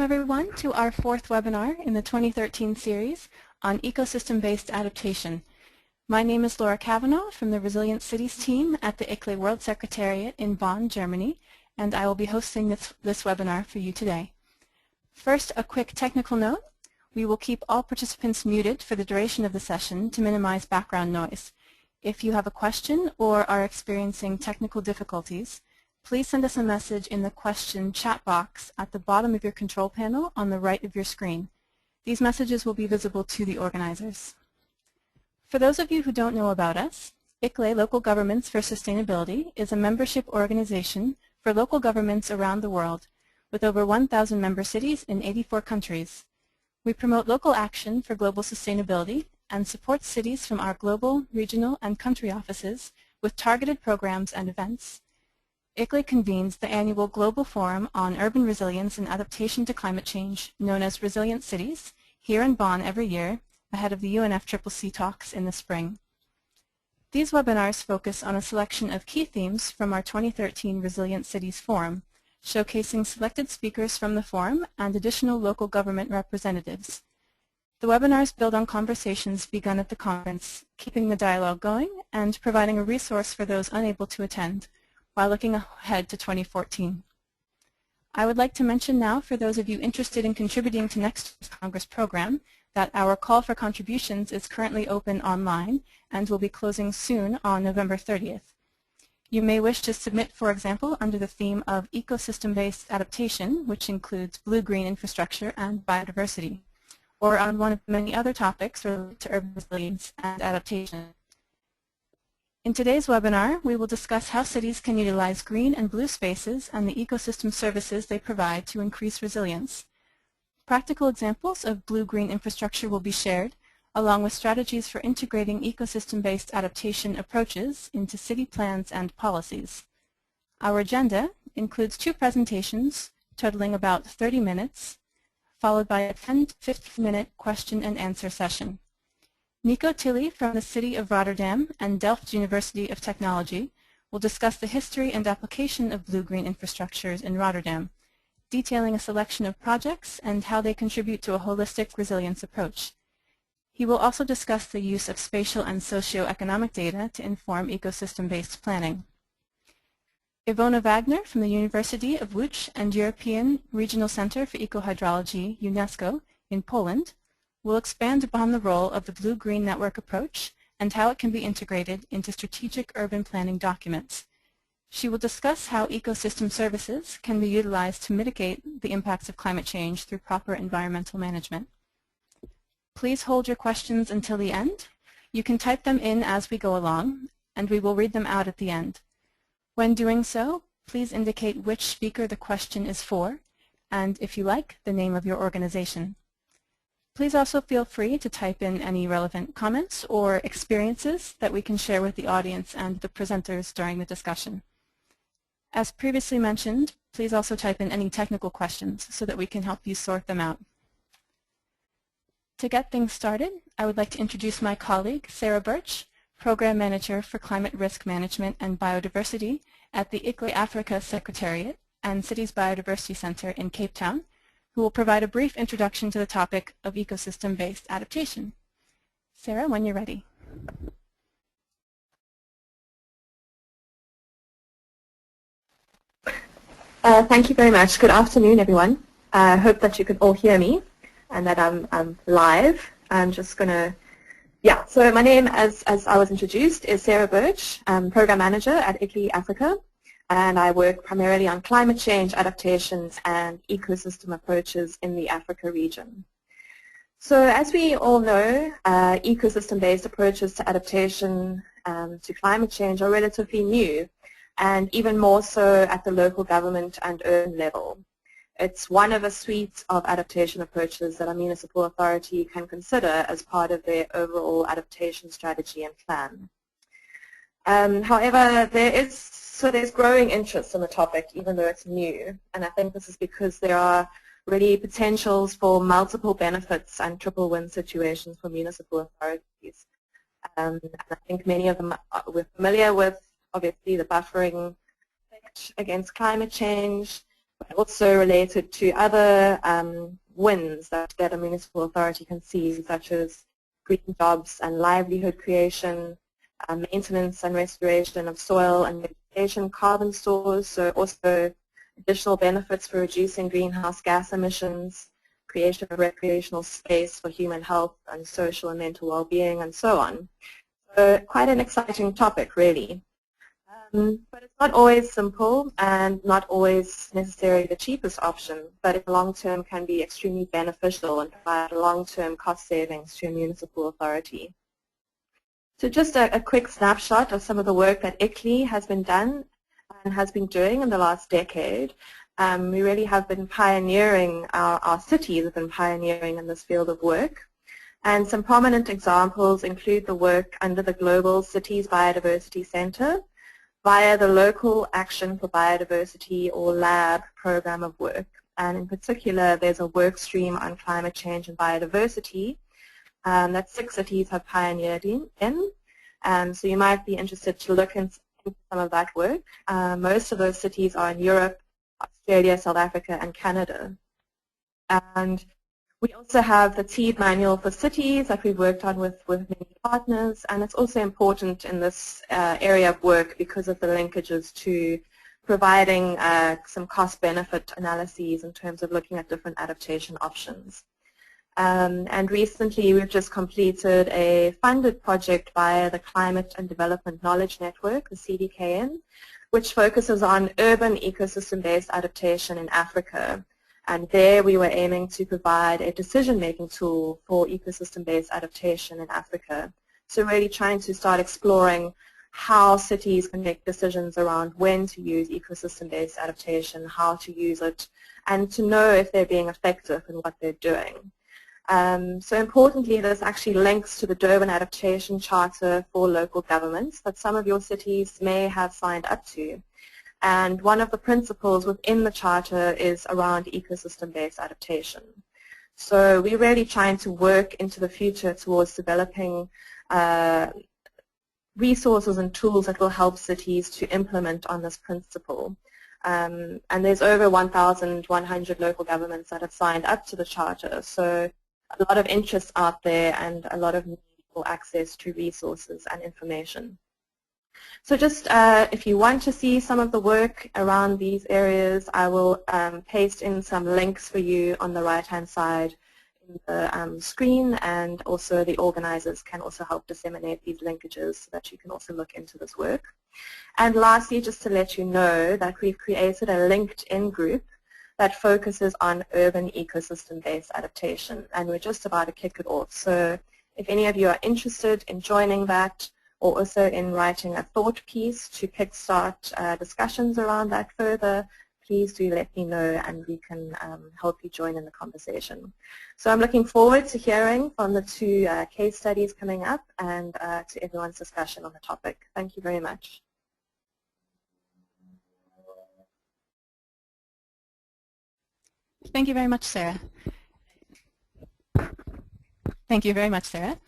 Everyone to our fourth webinar in the 2013 series on ecosystem-based adaptation. My name is Laura Cavanaugh from the Resilient Cities team at the ICLE World Secretariat in Bonn, Germany, and I will be hosting this webinar for you today. First, a quick technical note. We will keep all participants muted for the duration of the session to minimize background noise. If you have a question or are experiencing technical difficulties, please send us a message in the question chat box at the bottom of your control panel on the right of your screen. These messages will be visible to the organizers. For those of you who don't know about us, ICLE Local Governments for Sustainability is a membership organization for local governments around the world with over 1,000 member cities in 84 countries. We promote local action for global sustainability and support cities from our global, regional, and country offices with targeted programs and events. ICLE convenes the annual Global Forum on Urban Resilience and Adaptation to Climate Change, known as Resilient Cities, here in Bonn every year, ahead of the UNFCCC talks in the spring. These webinars focus on a selection of key themes from our 2013 Resilient Cities Forum, showcasing selected speakers from the forum and additional local government representatives. The webinars build on conversations begun at the conference, keeping the dialogue going and providing a resource for those unable to attend, while looking ahead to 2014. I would like to mention now, for those of you interested in contributing to next year's Congress program, that our call for contributions is currently open online and will be closing soon on November 30th. You may wish to submit, for example, under the theme of ecosystem-based adaptation, which includes blue-green infrastructure and biodiversity, or on one of many other topics related to urban resilience and adaptation. In today's webinar, we will discuss how cities can utilize green and blue spaces and the ecosystem services they provide to increase resilience. Practical examples of blue-green infrastructure will be shared, along with strategies for integrating ecosystem-based adaptation approaches into city plans and policies. Our agenda includes 2 presentations totaling about 30 minutes, followed by a 10 to 15-minute question and answer session. Nico Tilly from the City of Rotterdam and Delft University of Technology will discuss the history and application of blue-green infrastructures in Rotterdam, detailing a selection of projects and how they contribute to a holistic resilience approach. He will also discuss the use of spatial and socio-economic data to inform ecosystem-based planning. Ivona Wagner from the University of Łódź and European Regional Center for Ecohydrology, UNESCO, in Poland, will expand upon the role of the blue-green network approach and how it can be integrated into strategic urban planning documents. She will discuss how ecosystem services can be utilized to mitigate the impacts of climate change through proper environmental management. Please hold your questions until the end. You can type them in as we go along, and we will read them out at the end. When doing so, please indicate which speaker the question is for, and if you like, the name of your organization. Please also feel free to type in any relevant comments or experiences that we can share with the audience and the presenters during the discussion. As previously mentioned, please also type in any technical questions so that we can help you sort them out. To get things started, I would like to introduce my colleague, Sarah Birch, Program Manager for Climate Risk Management and Biodiversity at the ICLE Africa Secretariat and Cities Biodiversity Center in Cape Town, who will provide a brief introduction to the topic of ecosystem-based adaptation. Sarah, when you're ready. Thank you very much. Good afternoon, everyone. I hope that you can all hear me and that I'm live. I'm just going to, so my name, as I was introduced, is Sarah Birch. I'm Program Manager at ICLE Africa, and I work primarily on climate change adaptations and ecosystem approaches in the Africa region. So as we all know, ecosystem-based approaches to adaptation to climate change are relatively new, and even more so at the local government and urban level. It's one of a suite of adaptation approaches that a municipal authority can consider as part of their overall adaptation strategy and plan. However, there's growing interest in the topic, even though it's new, and I think this is because there are really potentials for multiple benefits and triple win situations for municipal authorities. And I think many of them we're familiar with, obviously, the buffering effect against climate change, but also related to other wins that a municipal authority can see, such as green jobs and livelihood creation, maintenance and restoration of soil and vegetation, carbon stores, so also additional benefits for reducing greenhouse gas emissions, creation of recreational space for human health and social and mental well-being, and so on. So quite an exciting topic, really. But it's not always simple and not always necessarily the cheapest option, but in the long term can be extremely beneficial and provide long-term cost savings to a municipal authority. So just a quick snapshot of some of the work that ICLEI has been done and has been doing in the last decade. We really have been pioneering, our cities have been pioneering in this field of work. And some prominent examples include the work under the Global Cities Biodiversity Center via the Local Action for Biodiversity, or LAB, program of work. And in particular, there's a work stream on climate change and biodiversity that 6 cities have pioneered in. So you might be interested to look into some of that work. Most of those cities are in Europe, Australia, South Africa, and Canada. And we also have the TEED manual for cities that we've worked on with many partners, and it's also important in this area of work because of the linkages to providing some cost-benefit analyses in terms of looking at different adaptation options. And recently we've just completed a funded project via the Climate and Development Knowledge Network, the CDKN, which focuses on urban ecosystem-based adaptation in Africa. And there we were aiming to provide a decision-making tool for ecosystem-based adaptation in Africa. So really trying to start exploring how cities can make decisions around when to use ecosystem-based adaptation, how to use it, and to know if they're being effective in what they're doing. So importantly, this actually links to the Durban Adaptation Charter for local governments that some of your cities may have signed up to. And one of the principles within the Charter is around ecosystem-based adaptation. So we're really trying to work into the future towards developing resources and tools that will help cities to implement on this principle. And there's over 1,100 local governments that have signed up to the Charter. So a lot of interest out there and a lot of need for access to resources and information. So just if you want to see some of the work around these areas, I will paste in some links for you on the right-hand side in the screen, and also the organizers can also help disseminate these linkages so that you can also look into this work. And lastly, just to let you know that we've created a LinkedIn group that focuses on urban ecosystem-based adaptation, and we're just about to kick it off. So if any of you are interested in joining that, or also in writing a thought piece to kickstart discussions around that further, please do let me know and we can help you join in the conversation. So I'm looking forward to hearing from the 2 case studies coming up and to everyone's discussion on the topic. Thank you very much. Thank you very much, Sarah. Thank you very much, Sarah.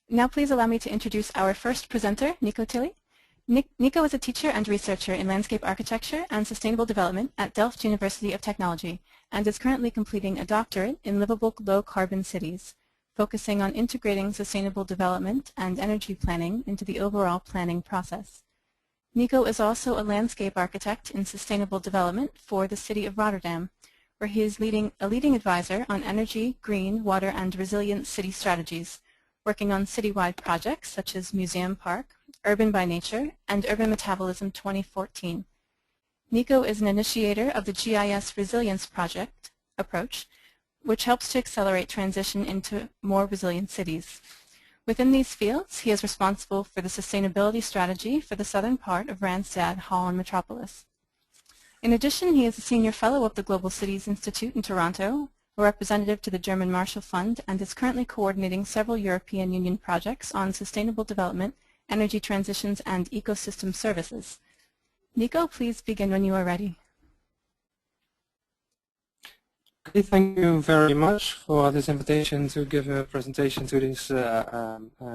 Now please allow me to introduce our first presenter, Nico Tilley. Nico is a teacher and researcher in landscape architecture and sustainable development at Delft University of Technology and is currently completing a doctorate in livable low-carbon cities, focusing on integrating sustainable development and energy planning into the overall planning process. Nico is also a landscape architect in sustainable development for the city of Rotterdam, where he is a leading advisor on energy, green, water, and resilient city strategies, working on citywide projects such as Museum Park, Urban by Nature, and Urban Metabolism 2014. Nico is an initiator of the GIS Resilience Project approach, which helps to accelerate transition into more resilient cities. Within these fields, he is responsible for the sustainability strategy for the southern part of Randstad, Holland Metropolis. In addition, he is a senior fellow of the Global Cities Institute in Toronto, a representative to the German Marshall Fund, and is currently coordinating several European Union projects on sustainable development, energy transitions, and ecosystem services. Nico, please begin when you are ready. Okay, thank you very much for this invitation to give a presentation to this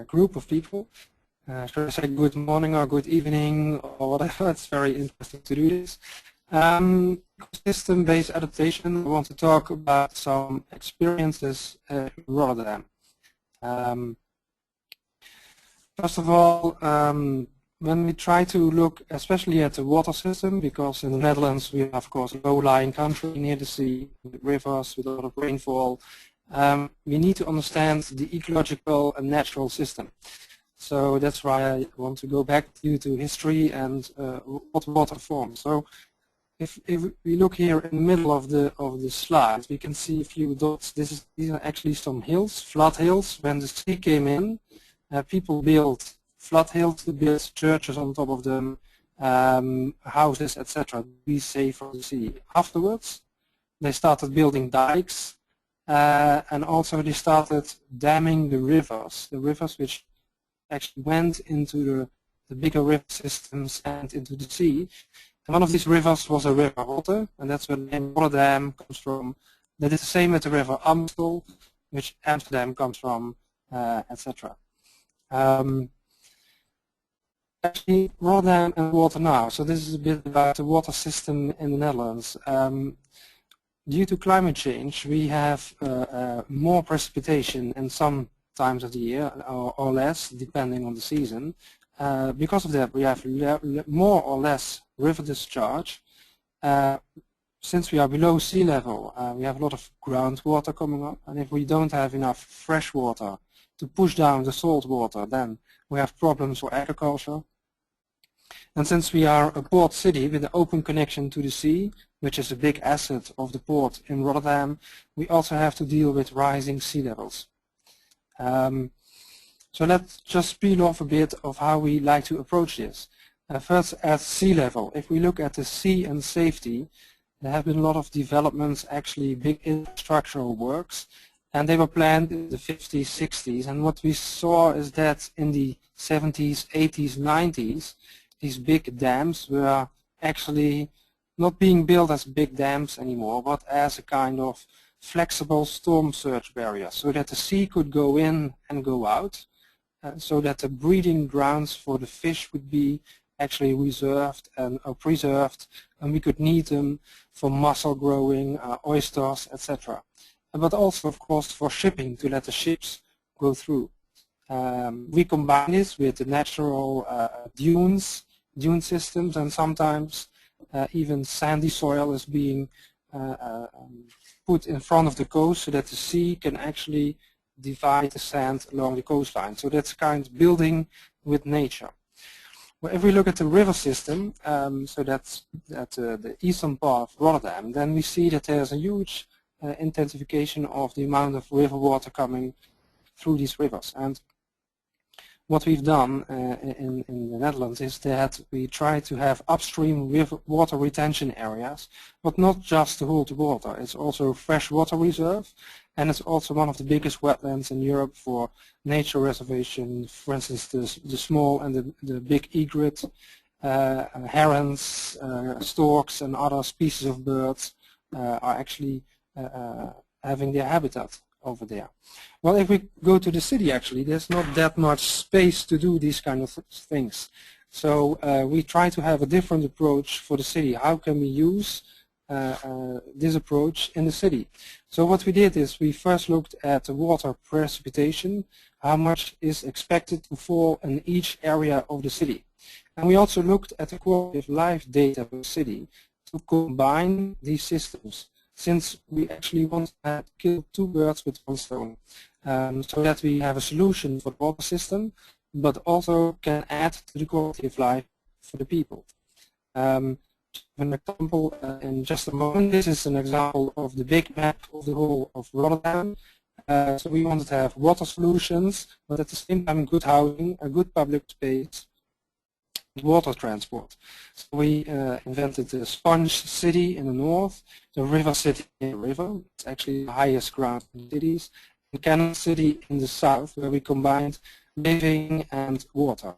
group of people. Should I say good morning or good evening or whatever? It's very interesting to do this. Ecosystem-based adaptation, I want to talk about some experiences in Rotterdam. First of all, when we try to look especially at the water system, because in the Netherlands we have of course a low-lying country near the sea, with rivers, with a lot of rainfall, we need to understand the ecological and natural system. So that's why I want to go back to history and what water forms. So if we look here in the middle of the slide, we can see a few dots. These are actually some hills, flood hills. When the sea came in, people built flood hills to build churches on top of them, houses, etc. to be safe from the sea. Afterwards, they started building dikes, and also they started damming the rivers which actually went into the bigger river systems and into the sea. And one of these rivers was a river Rotte, and that's where the name Rotterdam comes from. That is the same with the river Amstel, which Amsterdam comes from, etc. Actually, Rotterdam and water now. So this is a bit about the water system in the Netherlands. Due to climate change, we have more precipitation in some times of the year, or less, depending on the season. Because of that, we have more or less river discharge. Since we are below sea level, we have a lot of groundwater coming up, and if we don't have enough fresh water to push down the salt water, then we have problems for agriculture. And since we are a port city with an open connection to the sea, which is a big asset of the port in Rotterdam, we also have to deal with rising sea levels. So let's just peel off a bit of how we like to approach this. First, at sea level, if we look at the sea and safety, there have been a lot of developments, actually big infrastructural works, and they were planned in the 50s, 60s, and what we saw is that in the 70s, 80s, 90s, these big dams were actually not being built as big dams anymore, but as a kind of flexible storm surge barrier, so that the sea could go in and go out, so that the breeding grounds for the fish would be actually reserved and preserved, and we could need them for mussel growing, oysters, etc. But also, of course, for shipping, to let the ships go through. We combine this with the natural dune systems, and sometimes even sandy soil is being put in front of the coast so that the sea can actually divide the sand along the coastline. So that's kind of building with nature. Well, if we look at the river system, so that's the eastern part of Rotterdam, then we see that there's a huge intensification of the amount of river water coming through these rivers. And what we've done in the Netherlands is that we try to have upstream river water retention areas, but not just to hold the water. It's also a freshwater reserve, and it's also one of the biggest wetlands in Europe for nature reservation. For instance, the small and the big egret, herons, storks, and other species of birds are actually having their habitat over there. Well, if we go to the city, actually, there's not that much space to do these kind of things. So we try to have a different approach for the city. How can we use this approach in the city? So what we did is we first looked at the water precipitation, how much is expected to fall in each area of the city. And we also looked at the quality of life data for the city to combine these systems, since we actually want to kill two birds with one stone, so that we have a solution for the water system, but also can add to the quality of life for the people. An example in just a moment. This is an example of the big map of the whole of Rotterdam. So we wanted to have water solutions, but at the same time good housing, a good public space, water transport. So we invented the sponge city in the north, the river city in the river, it's actually the highest ground in cities, and canal city in the south, where we combined living and water.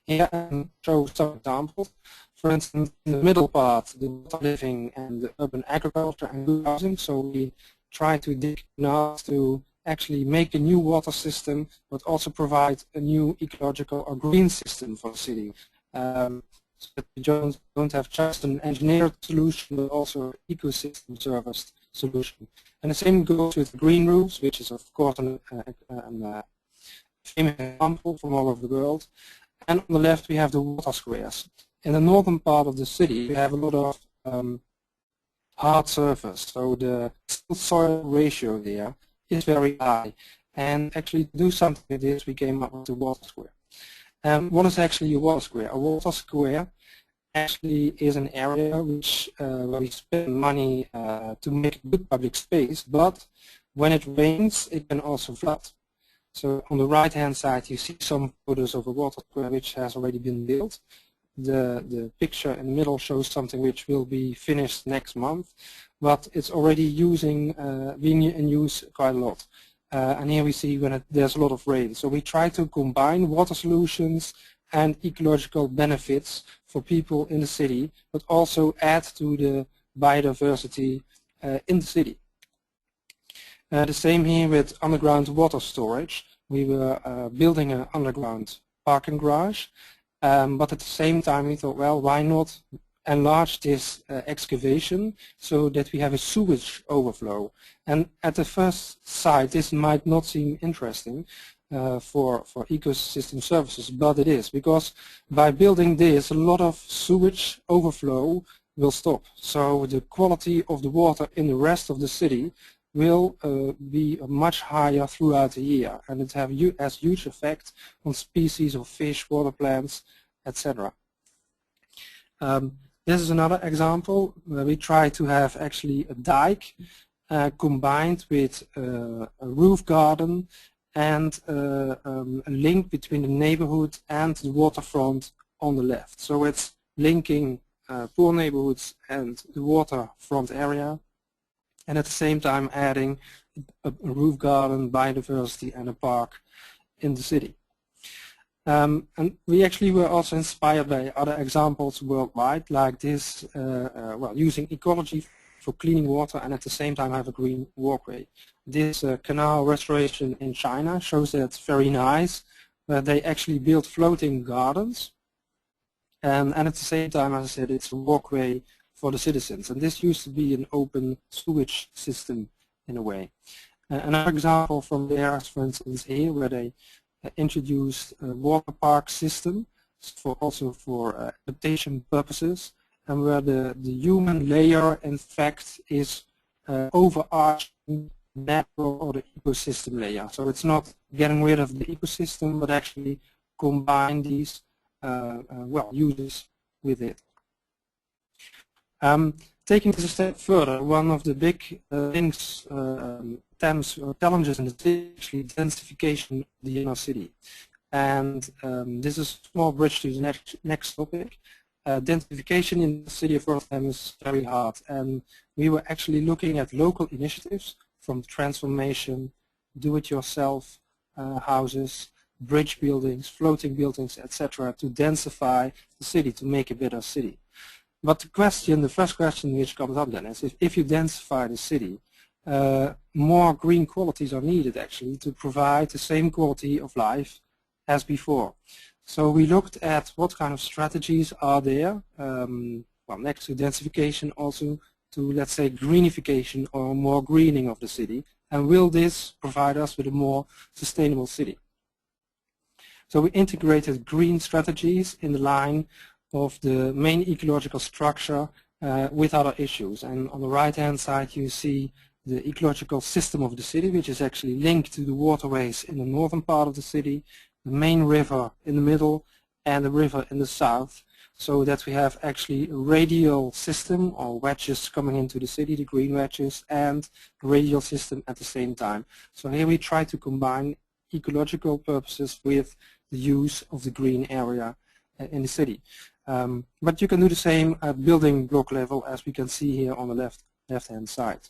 Here I show some examples. For instance, in the middle part, the water living and the urban agriculture and good housing. So we try to dig enough to actually make a new water system, but also provide a new ecological or green system for the city. so that we don't have just an engineered solution, but also an ecosystem serviced solution. And the same goes with green roofs, which is of course a famous example from all over the world. And on the left we have the water squares. In the northern part of the city we have a lot of hard surface, so the silt-soil ratio there is very high. And actually to do something with this we came up with the water square. What is actually a water square? A water square actually is an area which where we spend money to make a good public space, but when it rains it can also flood. So on the right hand side you see some photos of a water square which has already been built. The picture in the middle shows something which will be finished next month, but it's already being in use quite a lot. And here we see when there's a lot of rain. So we try to combine water solutions and ecological benefits for people in the city, but also add to the biodiversity in the city. The same here with underground water storage. We were building an underground parking garage, but at the same time we thought, well, why not enlarge this excavation so that we have a sewage overflow. And at the first sight this might not seem interesting for ecosystem services, but it is, because by building this a lot of sewage overflow will stop. So the quality of the water in the rest of the city will be much higher throughout the year, and it has huge effect on species of fish, water plants, etc. This is another example where we try to have actually a dike combined with a roof garden and a link between the neighborhood and the waterfront on the left. So it's linking poor neighborhoods and the waterfront area, and at the same time adding a roof garden, biodiversity and a park in the city. And we actually were also inspired by other examples worldwide, like this, well, using ecology for cleaning water and at the same time have a green walkway. This canal restoration in China shows that it's very nice. They actually built floating gardens, and at the same time, as I said, it's a walkway for the citizens. And this used to be an open sewage system in a way. Another example from there is, for instance, here where they introduced a water park system also for adaptation purposes, and where the human layer in fact is overarching natural or the ecosystem layer. So it's not getting rid of the ecosystem, but actually combine these well, uses with it. Taking this a step further, one of the big challenges in the city is actually densification of the inner city. And this is a small bridge to the next topic. Densification in the city of Rotterdam is very hard, and we were actually looking at local initiatives from transformation, do-it-yourself houses, bridge buildings, floating buildings, etc. to densify the city, to make a better city. But the first question which comes up then is, if you densify the city, more green qualities are needed actually to provide the same quality of life as before. So we looked at what kind of strategies are there, well, next to densification, also to, let's say, greenification or more greening of the city, and will this provide us with a more sustainable city? So we integrated green strategies in the line of the main ecological structure with other issues. And on the right hand side you see the ecological system of the city, which is actually linked to the waterways in the northern part of the city, the main river in the middle, and the river in the south, so that we have actually a radial system or wedges coming into the city, the green wedges, and a radial system at the same time. So here we try to combine ecological purposes with the use of the green area in the city. But you can do the same at building block level, as we can see here on the left-hand side.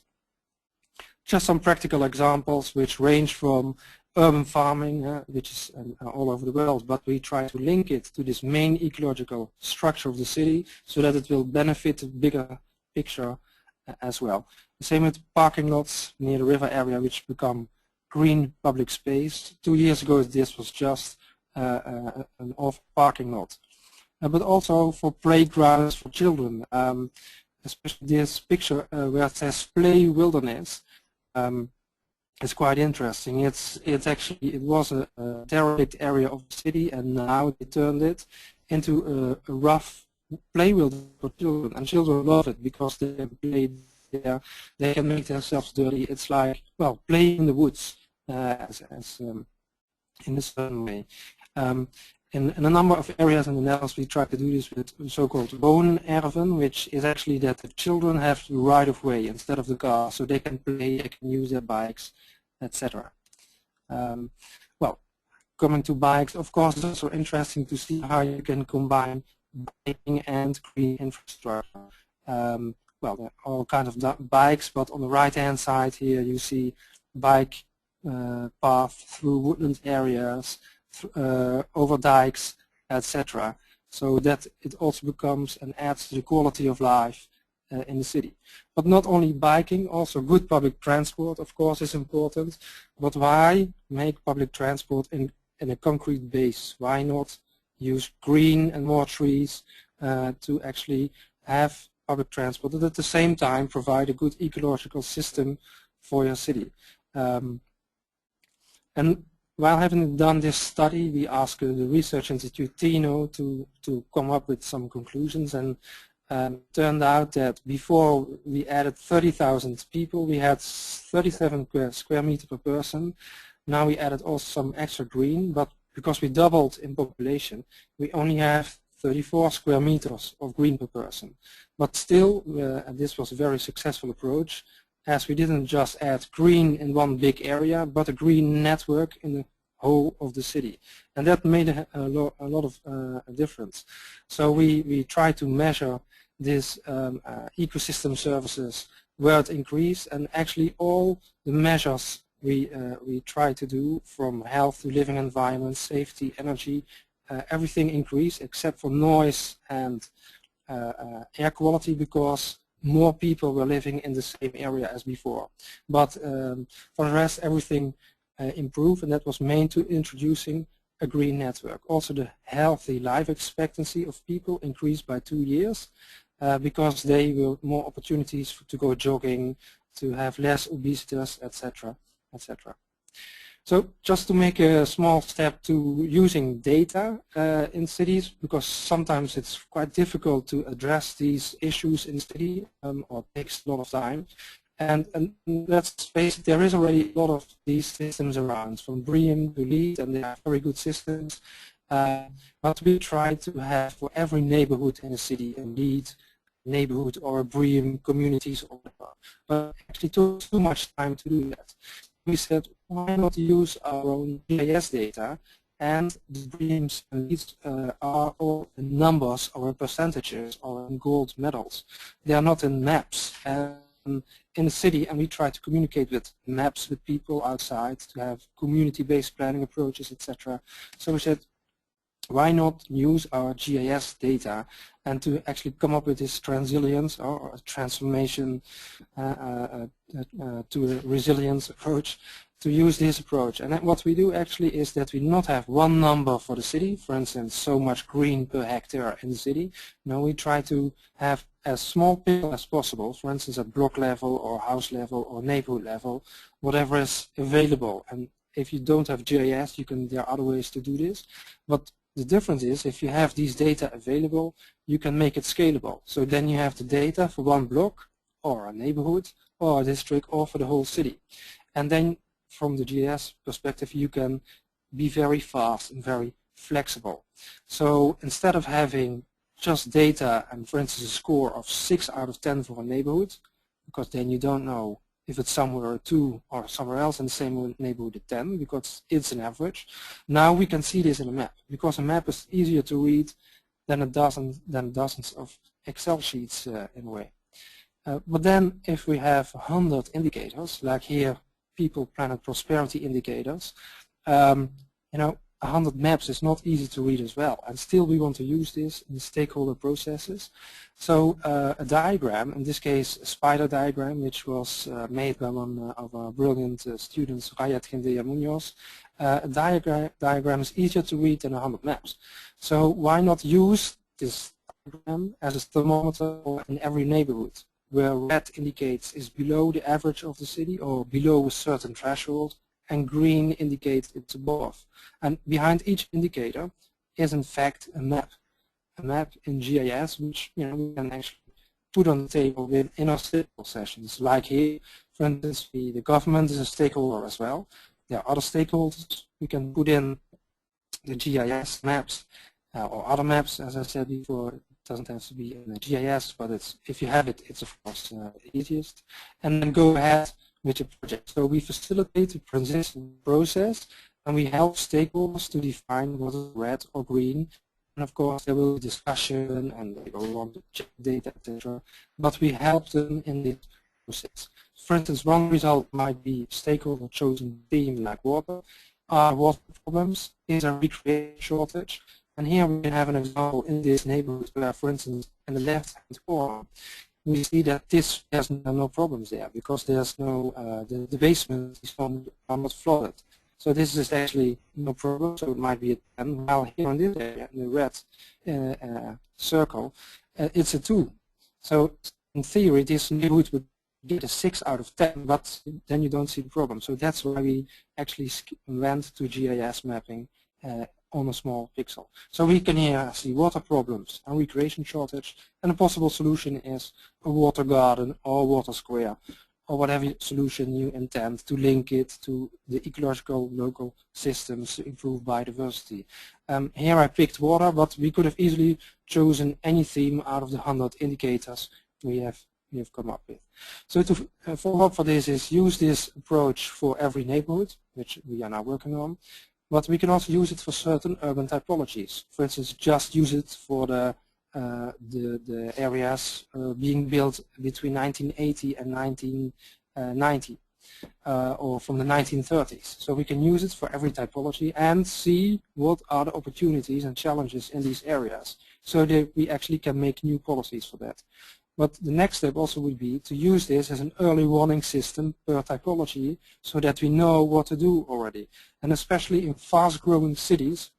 Just some practical examples which range from urban farming, which is all over the world, but we try to link it to this main ecological structure of the city so that it will benefit the bigger picture as well. The same with parking lots near the river area, which become green public space. 2 years ago this was just an off parking lot. but also for playgrounds for children. Especially this picture where it says play wilderness. It's quite interesting. It was a derelict area of the city, and now they turned it into a rough play wilderness for children, and children love it because they can play there, they can make themselves dirty. It's like, well, playing in the woods in a certain way. In a number of areas in the Netherlands, we try to do this with so-called woonerven, which is actually that the children have the right of way instead of the car, so they can play, they can use their bikes, etc. Well, coming to bikes, of course, it's also interesting to see how you can combine biking and green infrastructure. Well, there are all kinds of bikes, but on the right-hand side here you see bike path through woodland areas, over dikes, etc. So that it also becomes and adds to the quality of life in the city. But not only biking, also good public transport, of course, is important. But why make public transport in a concrete base? Why not use green and more trees to actually have public transport, but at the same time provide a good ecological system for your city? And while having done this study, we asked the research institute Tino to come up with some conclusions, and turned out that before we added 30,000 people, we had 37 square meters per person. Now we added also some extra green, but because we doubled in population, we only have 34 square meters of green per person. But still, this was a very successful approach, as we didn't just add green in one big area, but a green network in the whole of the city. And that made a lot of difference. So we try to measure this ecosystem services where it increased, and actually all the measures we try to do, from health to living environment, safety, energy, everything increased except for noise and air quality, because more people were living in the same area as before. But for the rest, everything improved, and that was main to introducing a green network. Also, the healthy life expectancy of people increased by 2 years because they will more opportunities to go jogging, to have less obesity, etc., etc. So just to make a small step to using data in cities, because sometimes it's quite difficult to address these issues in city, or takes a lot of time. And let's face it, there is already a lot of these systems around, from BREEAM to LEED, and they are very good systems. But we try to have for every neighborhood in a city a LEED neighborhood or a BREEAM communities or whatever. But actually took too much time to do that. We said, why not use our own GIS data, and the BREEAMs and LEEDs are all in numbers or in percentages or in gold medals. They are not in maps. In the city, and we try to communicate with maps with people outside to have community-based planning approaches, etc. So we said, why not use our GIS data and to actually come up with this transilience or a transformation to a resilience approach, to use this approach. And what we do actually is that we not have one number for the city, for instance, so much green per hectare in the city. No, we try to have as small pixel as possible, for instance at block level or house level or neighborhood level, whatever is available. And if you don't have GIS, there are other ways to do this. But the difference is, if you have these data available, you can make it scalable. So then you have the data for one block or a neighborhood or a district or for the whole city. And then from the GIS perspective, you can be very fast and very flexible. So instead of having just data and, for instance, a score of 6 out of 10 for a neighborhood, because then you don't know if it's somewhere a 2 or somewhere else in the same neighborhood at 10, because it's an average. Now we can see this in a map, because a map is easier to read than dozens of Excel sheets in a way. But then if we have 100 indicators, like here, people, planet, prosperity indicators, 100 maps is not easy to read as well, and still we want to use this in stakeholder processes. So a diagram, in this case a spider diagram, which was made by one of our brilliant students, Rayat Gendea Munoz. A diagram is easier to read than 100 maps. So why not use this diagram as a thermometer in every neighborhood, where red indicates is below the average of the city or below a certain threshold, and green indicates it's above. And behind each indicator is in fact a map in GIS, which we can actually put on the table in our stakeholder sessions. Like here, for instance, the government is a stakeholder as well. There are other stakeholders. We can put in the GIS maps or other maps, as I said before. It doesn't have to be in a GIS, but if you have it, it's of course easiest. And then go ahead with your project. So we facilitate the transition process, and we help stakeholders to define what is red or green. And of course, there will be discussion, and they will want to check data, etc. But we help them in this process. For instance, one result might be stakeholder chosen theme like water. Are water problems? Is there a recreation shortage? And here we can have an example in this neighborhood where, for instance, in the left-hand corner, we see that there's no problems there because there's no the basement is not flooded. So this is actually no problem. So it might be a 10. While here in this area, in the red circle, it's a 2. So in theory, this neighborhood would get a 6 out of 10, but then you don't see the problem. So that's why we actually went to GIS mapping on a small pixel. So we can here see water problems and recreation shortage, and a possible solution is a water garden or water square, or whatever solution you intend to link it to the ecological local systems to improve biodiversity. Here I picked water, but we could have easily chosen any theme out of the 100 indicators we have come up with. So to follow up for this is use this approach for every neighborhood, which we are now working on, but we can also use it for certain urban typologies. For instance, just use it for the areas being built between 1980 and 1990 or from the 1930s. So we can use it for every typology and see what are the opportunities and challenges in these areas so that we actually can make new policies for that. But the next step also would be to use this as an early warning system per typology so that we know what to do already. And especially in fast-growing cities,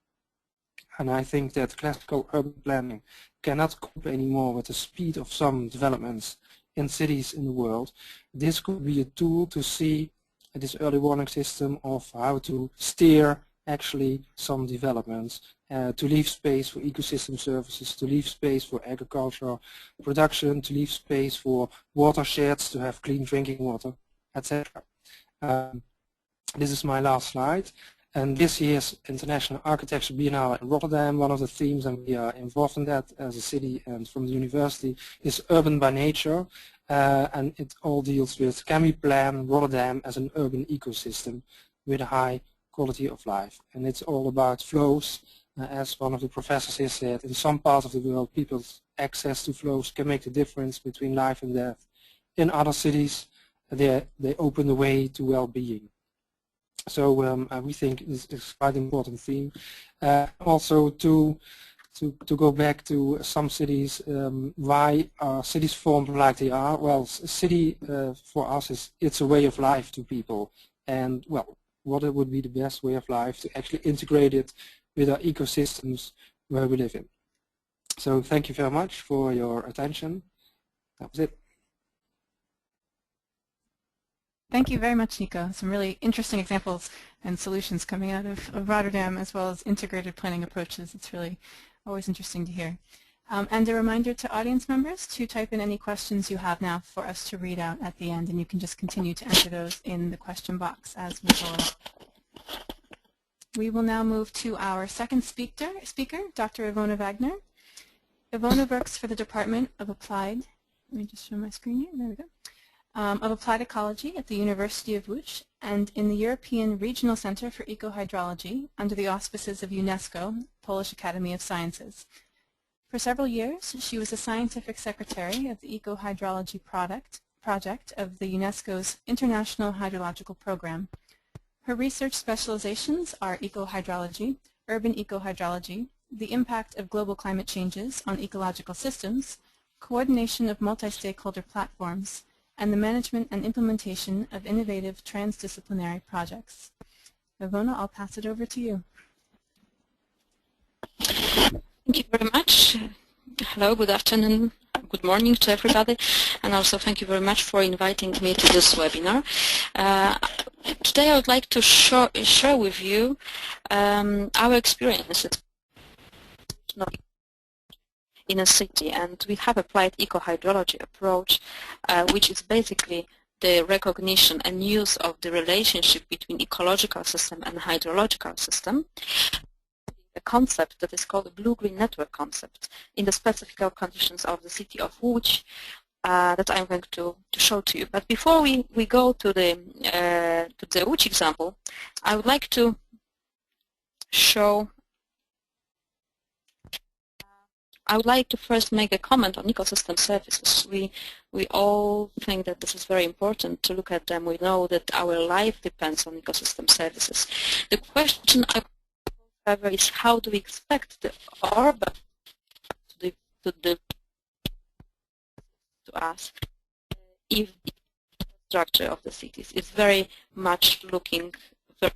and I think that classical urban planning cannot cope anymore with the speed of some developments in cities in the world, this could be a tool to see this early warning system of how to steer actually some developments, to leave space for ecosystem services, to leave space for agricultural production, to leave space for watersheds to have clean drinking water, etc. This is my last slide. And this year's International Architecture Biennale in Rotterdam, one of the themes, and we are involved in that as a city and from the university, is urban by nature. And it all deals with, can we plan Rotterdam as an urban ecosystem with a high quality of life? And it's all about flows. As one of the professors here said, in some parts of the world, people's access to flows can make the difference between life and death. In other cities, they open the way to well-being. So we think this is quite an important theme. Also to go back to some cities, why are cities formed like they are? Well, a city for us it's a way of life to people. And well, what would be the best way of life to actually integrate it with our ecosystems where we live in. So thank you very much for your attention. That was it. Thank you very much, Nico. Some really interesting examples and solutions coming out of Rotterdam, as well as integrated planning approaches. It's really always interesting to hear. And a reminder to audience members to type in any questions you have now for us to read out at the end, and you can just continue to enter those in the question box as we go along. We will now move to our second speaker, Dr. Ivona Wagner. Ivona works for the Department of Applied, let me just show my screen here, there we go, of Applied Ecology at the University of Łódź and in the European Regional Center for Ecohydrology under the auspices of UNESCO, Polish Academy of Sciences. For several years, she was the scientific secretary of the Ecohydrology project of the UNESCO's International Hydrological Program. Her research specializations are ecohydrology, urban ecohydrology, the impact of global climate changes on ecological systems, coordination of multi-stakeholder platforms, and the management and implementation of innovative transdisciplinary projects. Ivona, I'll pass it over to you. Thank you very much. Hello, good afternoon, good morning to everybody, and also thank you very much for inviting me to this webinar. Today I would like to share with you our experiences in a city, and we have applied eco-hydrology approach, which is basically the recognition and use of the relationship between ecological system and hydrological system, a concept that is called the blue-green network concept in the specific conditions of the city of Łódź that I'm going to show to you. But before we go to the Łódź example, I would like to show. I would like to first make a comment on ecosystem services. We all think that this is very important to look at them. We know that our life depends on ecosystem services. The question I however, is how do we expect the urban to us if the structure of the cities is very much looking very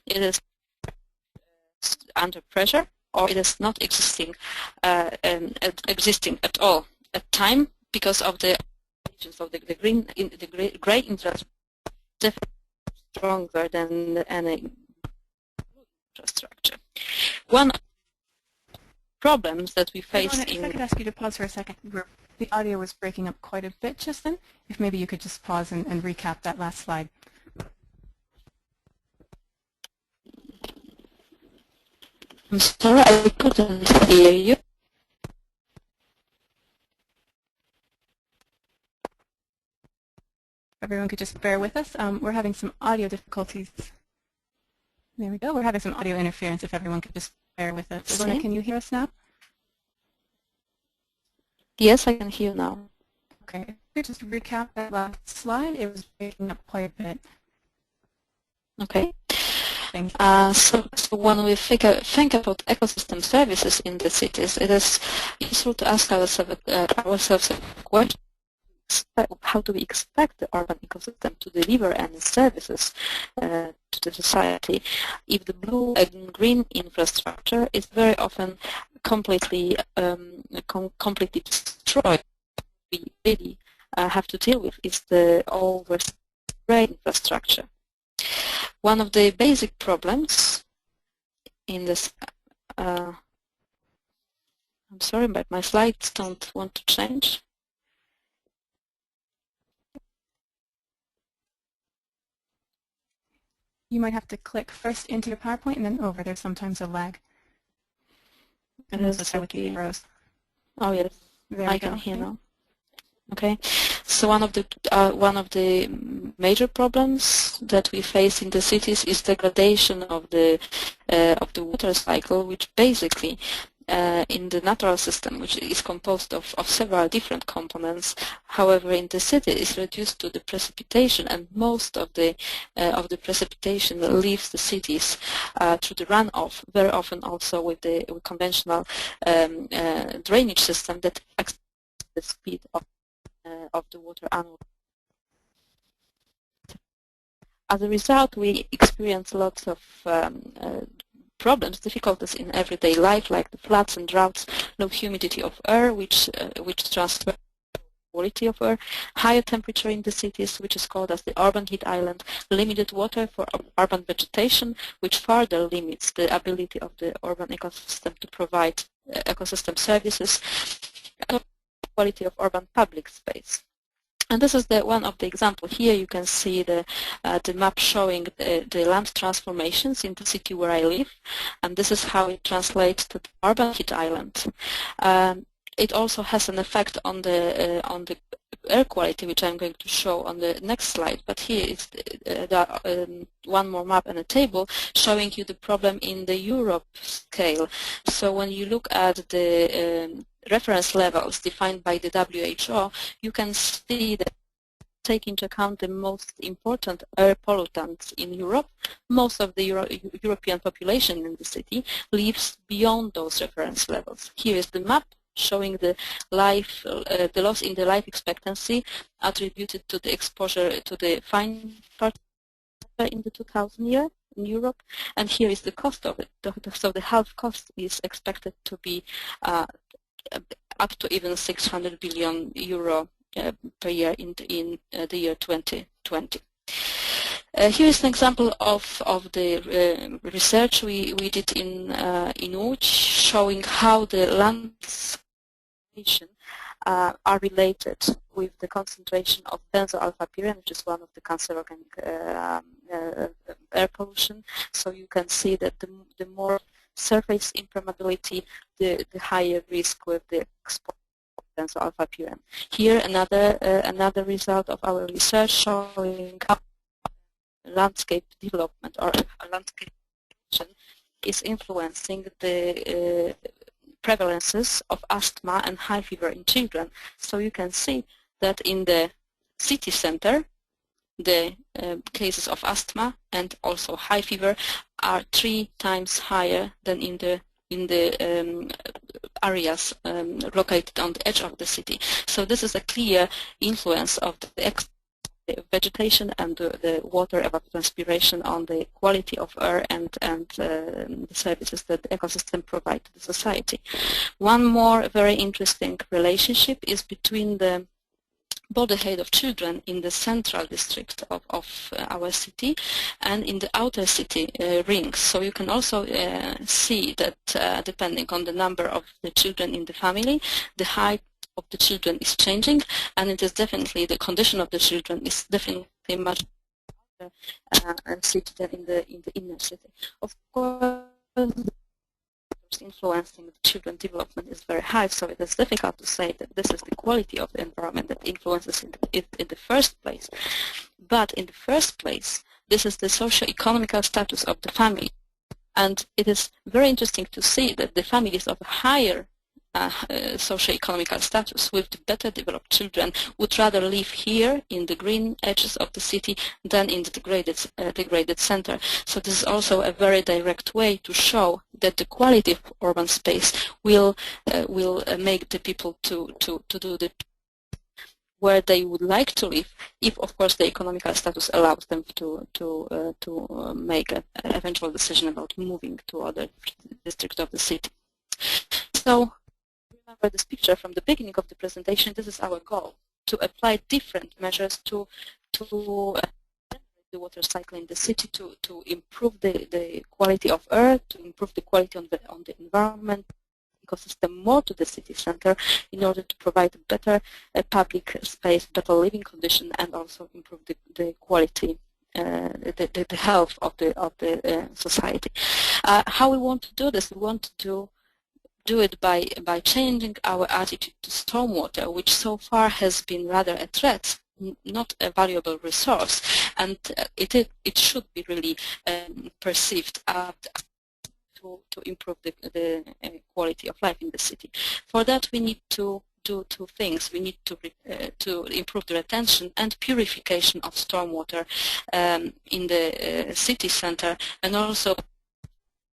it is under pressure, or it is not existing at all at time because of the gray infrastructure definitely stronger than any infrastructure. One of the problems that we face If I could ask you to pause for a second. The audio was breaking up quite a bit just then. If maybe you could just pause and recap that last slide. I'm sorry, I couldn't hear you. Everyone could just bear with us. We're having some audio difficulties. There we go. We're having some audio interference. If everyone could just bear with us. Ilona, can you hear us now? Yes, I can hear you now. Okay. Just recap that last slide. It was breaking up quite a bit. Okay. Thank you. So when we think about ecosystem services in the cities, it is useful to ask ourselves a question. How do we expect the urban ecosystem to deliver any services to the society if the blue and green infrastructure is very often completely destroyed? We really have to deal with is the overspread infrastructure. One of the basic problems in this, I'm sorry, but my slides don't want to change. You might have to click first into your PowerPoint and then over. There's sometimes a lag. And also start with the arrows. Oh yes, I can hear now. Okay, so one of the major problems that we face in the cities is degradation of the water cycle, which basically in the natural system, which is composed of several different components, however, in the city is reduced to the precipitation, and most of the precipitation leaves the cities through the runoff. Very often, also with the conventional drainage system that acts the speed of the water annually. As a result, we experience lots of problems, difficulties in everyday life, like the floods and droughts, low humidity of air, which transfer quality of air, higher temperature in the cities, which is called as the urban heat island, limited water for urban vegetation, which further limits the ability of the urban ecosystem to provide ecosystem services, and quality of urban public space. And this is one of the examples. Here you can see the map showing the land transformations in the city where I live, and this is how it translates to the urban heat island. It also has an effect on the air quality, which I'm going to show on the next slide. But here is one more map and a table showing you the problem in the Europe scale. So when you look at the reference levels defined by the WHO, you can see that take into account the most important air pollutants in Europe. Most of the European population in the city lives beyond those reference levels. Here is the map showing the loss in the life expectancy attributed to the exposure to the fine particle in the 2000 year. in Europe, and here is the cost of it. So the half cost is expected to be up to even 600 billion euro per year in the year 2020. Here is an example of the research we did in Łódź, showing how the landscape are related with the concentration of benzoylpyren, which is one of the cancerogenic air pollution. So you can see that the more surface impermeability, the higher risk with the exposure of benzoylpyren. Here another result of our research showing how landscape development or landscape is influencing the prevalences of asthma and high fever in children. So you can see that in the city center, the cases of asthma and also high fever are 3 times higher than in the areas located on the edge of the city. So this is a clear influence of the vegetation and the water evapotranspiration on the quality of air and the services that the ecosystem provide to the society. One more very interesting relationship is between the body height of children in the central district of our city and in the outer city rings. So you can also see that depending on the number of the children in the family, the height of the children is changing, and it is definitely the condition of the children is definitely much better city than in the inner city. Of course, influencing the children's development is very high, so it is difficult to say that this is the quality of the environment that influences it in the first place. But in the first place, this is the socio-economical status of the family. And it is very interesting to see that the families of higher socio-economical status with the better developed children would rather live here in the green edges of the city than in the degraded center. So this is also a very direct way to show that the quality of urban space will make the people to do the where they would like to live, if of course the economical status allows them to make an eventual decision about moving to other districts of the city. So remember this picture from the beginning of the presentation. This is our goal, to apply different measures to the water cycle in the city, to improve the quality of air, to improve the quality on the environment ecosystem more to the city center in order to provide better public space, better living condition, and also improve the quality, the health of the society. How we want to do this? We want to do it by changing our attitude to stormwater, which so far has been rather a threat, not a valuable resource, and it should be really perceived to improve the quality of life in the city. For that, we need to do 2 things. We need to improve the retention and purification of stormwater in the city center, and also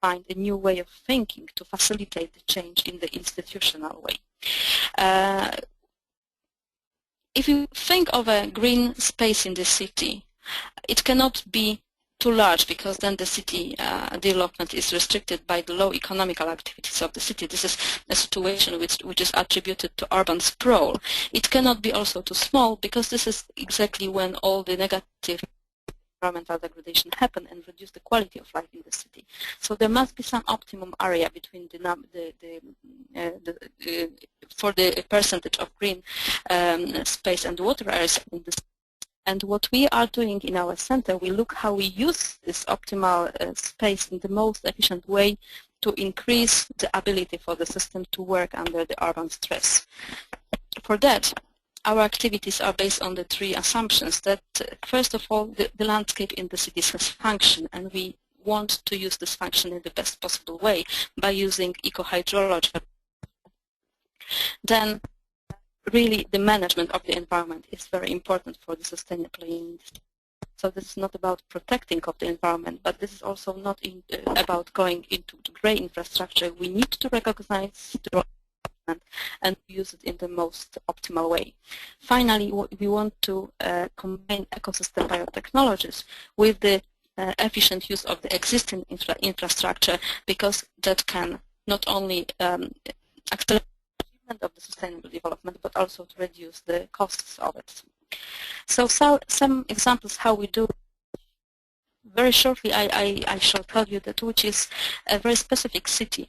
find a new way of thinking to facilitate the change in the institutional way. If you think of a green space in the city, it cannot be too large, because then the city development is restricted by the low economical activities of the city. This is a situation which is attributed to urban sprawl. It cannot be also too small, because this is exactly when all the negative environmental degradation happen and reduce the quality of life in the city. So there must be some optimum area between for the percentage of green space and water areas in the city. And what we are doing in our center, we look how we use this optimal space in the most efficient way to increase the ability for the system to work under the urban stress. For that, our activities are based on the 3 assumptions that, first of all, the landscape in the cities has function, and we want to use this function in the best possible way by using eco-hydrology. Then, really, the management of the environment is very important for the sustainable industry. So this is not about protecting of the environment, but this is also not about going into grey infrastructure. We need to recognize the and use it in the most optimal way. Finally, we want to combine ecosystem biotechnologies with the efficient use of the existing infrastructure, because that can not only accelerate the achievement of the sustainable development, but also to reduce the costs of it. So some examples how we do. Very shortly, I shall tell you that Łódź is a very specific city.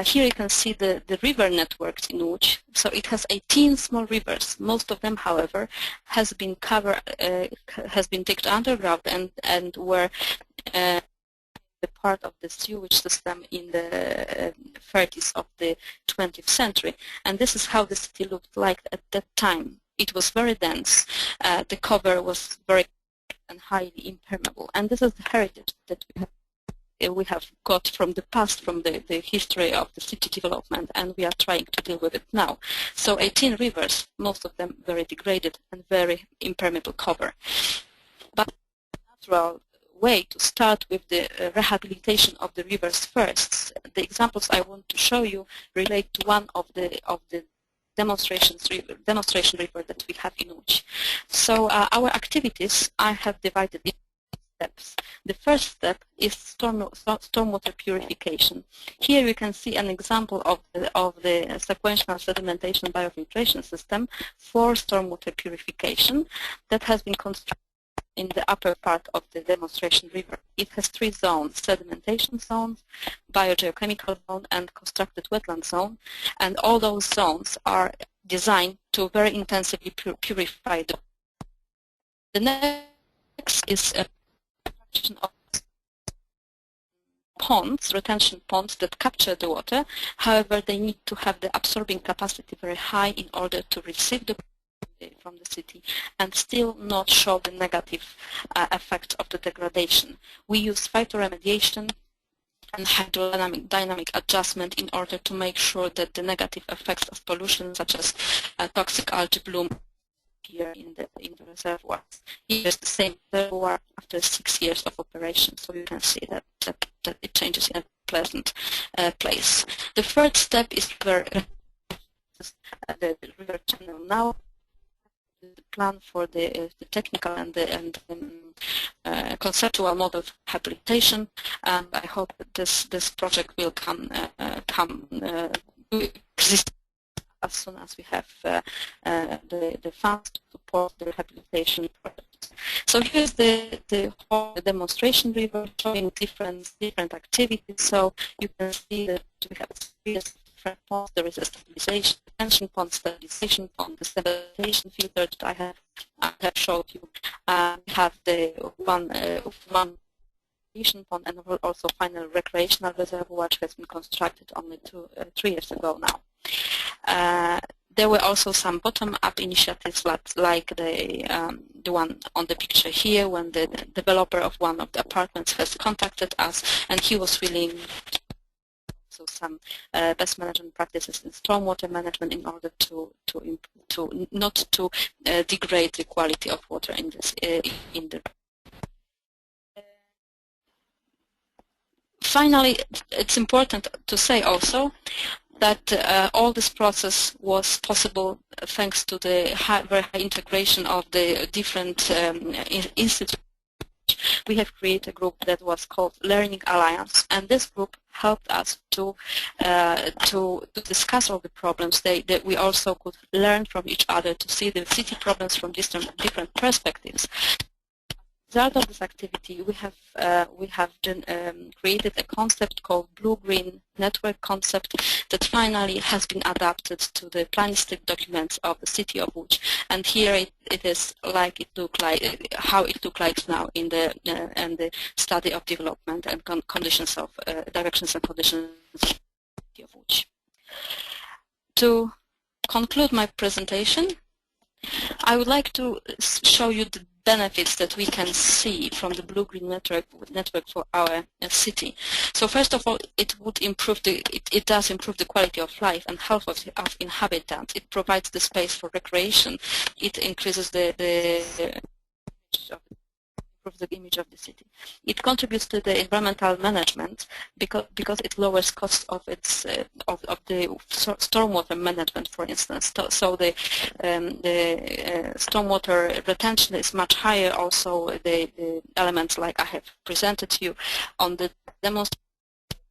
Here you can see the river networks in Łódź. So it has 18 small rivers. Most of them, however, has been digged underground and were the part of the sewage system in the 30s of the 20th century. And this is how the city looked like at that time. It was very dense. The cover was very and highly impermeable. And this is the heritage that we have got from the past, from the history of the city development, and we are trying to deal with it now. So 18 rivers, most of them very degraded and very impermeable cover. But the natural way to start with the rehabilitation of the rivers first. The examples I want to show you relate to one of the demonstration river that we have in Łódź. So our activities I have divided into steps. The first step is stormwater purification. Here you can see an example of the sequential sedimentation biofiltration system for stormwater purification that has been constructed in the upper part of the demonstration river. It has 3 zones: sedimentation zone, biogeochemical zone, and constructed wetland zone. And all those zones are designed to very intensively purify the water. The next is a construction of ponds, retention ponds that capture the water. However, they need to have the absorbing capacity very high in order to receive the from the city and still not show the negative effects of the degradation. We use phytoremediation and hydrodynamic adjustment in order to make sure that the negative effects of pollution, such as toxic algae bloom, here in the reservoirs. Here is the same reservoir after 6 years of operation, so you can see that it changes in a pleasant place. The third step is where the river channel now. The plan for the technical and the conceptual model for rehabilitation, and I hope that this project will exist as soon as we have the funds to support the rehabilitation project. So here's the whole demonstration river showing different activities. So you can see that we have different ponds. There is a stabilization, retention pond, stabilization pond, the stabilization filter that I have showed you. We have the one pond and also final recreational reservoir, which has been constructed only 3 years ago now. There were also some bottom-up initiatives like the one on the picture here, when the developer of one of the apartments has contacted us and he was willing so some best management practices in stormwater management in order to not to degrade the quality of water in the. Finally, it's important to say also that all this process was possible thanks to the very high integration of the different institutes. We have created a group that was called Learning Alliance, and this group helped us to discuss all the problems. That we also could learn from each other to see the city problems from different perspectives. As a result of this activity, we have created a concept called Blue-Green Network concept that finally has been adapted to the planistic documents of the city of Łódź. And here it is how it looked like now in the study of development and conditions of directions and conditions of the city of Łódź. To conclude my presentation, I would like to show you the benefits that we can see from the Blue-Green network for our city. So first of all, it does improve the quality of life and health of inhabitants. It provides the space for recreation. It increases the improve the image of the city. It contributes to the environmental management because it lowers costs of its of the stormwater management, for instance. So the stormwater retention is much higher. Also, the elements like I have presented to you on the demonstration,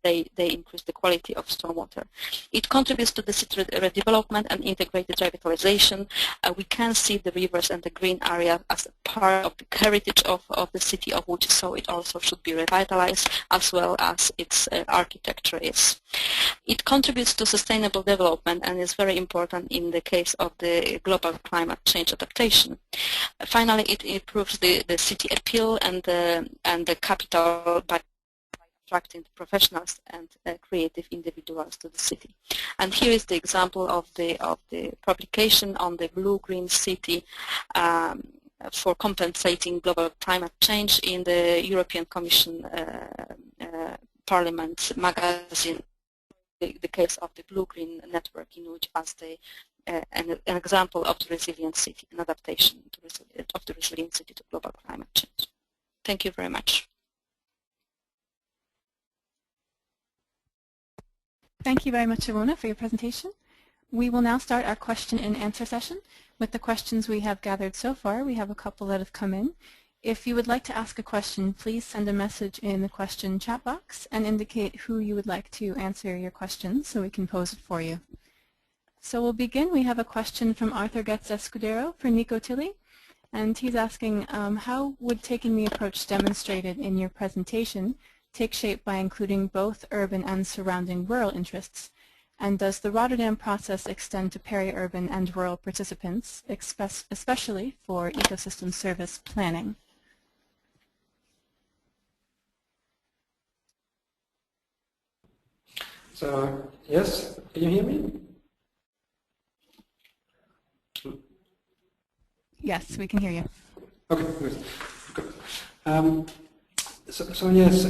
they increase the quality of stormwater. It contributes to the city redevelopment and integrated revitalization. We can see the rivers and the green area as a part of the heritage of the city of Łódź, so it also should be revitalized as well as its architecture is. It contributes to sustainable development and is very important in the case of the global climate change adaptation. Finally, it improves the city appeal and the capital by attracting professionals and creative individuals to the city. And here is the example of the publication on the blue-green city for compensating global climate change in the European Commission Parliament magazine. The case of the blue-green network in Łódź as an example of the resilient city, an adaptation of the resilient city to global climate change. Thank you very much. Thank you very much, Ilona, for your presentation. We will now start our question and answer session. With the questions we have gathered so far, we have a couple that have come in. If you would like to ask a question, please send a message in the question chat box and indicate who you would like to answer your question so we can pose it for you. So we'll begin. We have a question from Arthur Getz Escudero for Nico Tilly, and he's asking, how would taking the approach demonstrated in your presentation take shape by including both urban and surrounding rural interests? And does the Rotterdam process extend to peri-urban and rural participants, especially for ecosystem service planning? So, yes, can you hear me? Yes, we can hear you. Okay, good. So yes,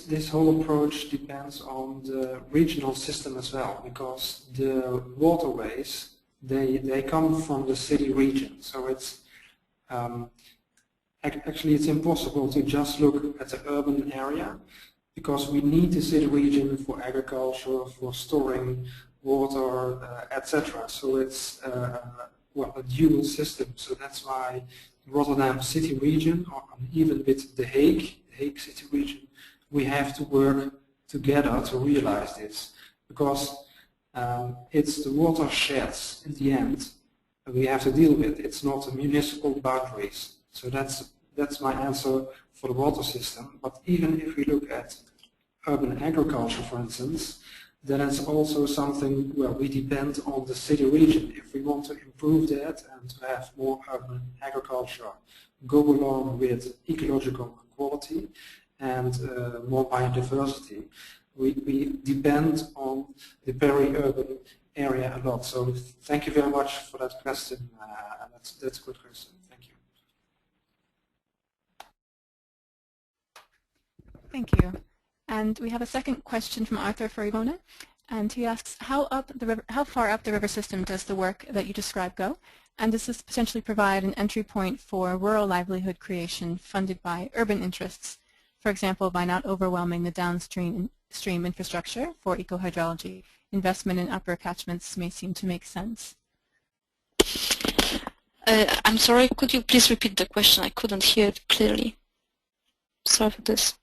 this whole approach depends on the regional system as well, because the waterways they come from the city region. So it's actually it's impossible to just look at the urban area, because we need the city region for agriculture, for storing water, etc. So it's well, a dual system. So that's why Rotterdam city region, or even with the Hague city region, we have to work together to realize this, because it's the watersheds in the end we have to deal with. It's not the municipal boundaries. So that's my answer for the water system. But even if we look at urban agriculture, for instance, then it's also something where we depend on the city region. If we want to improve that and to have more urban agriculture go along with ecological quality and more biodiversity, we depend on the peri-urban area a lot. So thank you very much for that question. That's a good question. Thank you. Thank you. And we have a second question from Arthur for Ivona, and he asks, how far up the river system does the work that you describe go? And does this potentially provide an entry point for rural livelihood creation funded by urban interests, for example, by not overwhelming the downstream infrastructure for ecohydrology? Investment in upper catchments may seem to make sense. I'm sorry, could you please repeat the question? I couldn't hear it clearly. Sorry for this.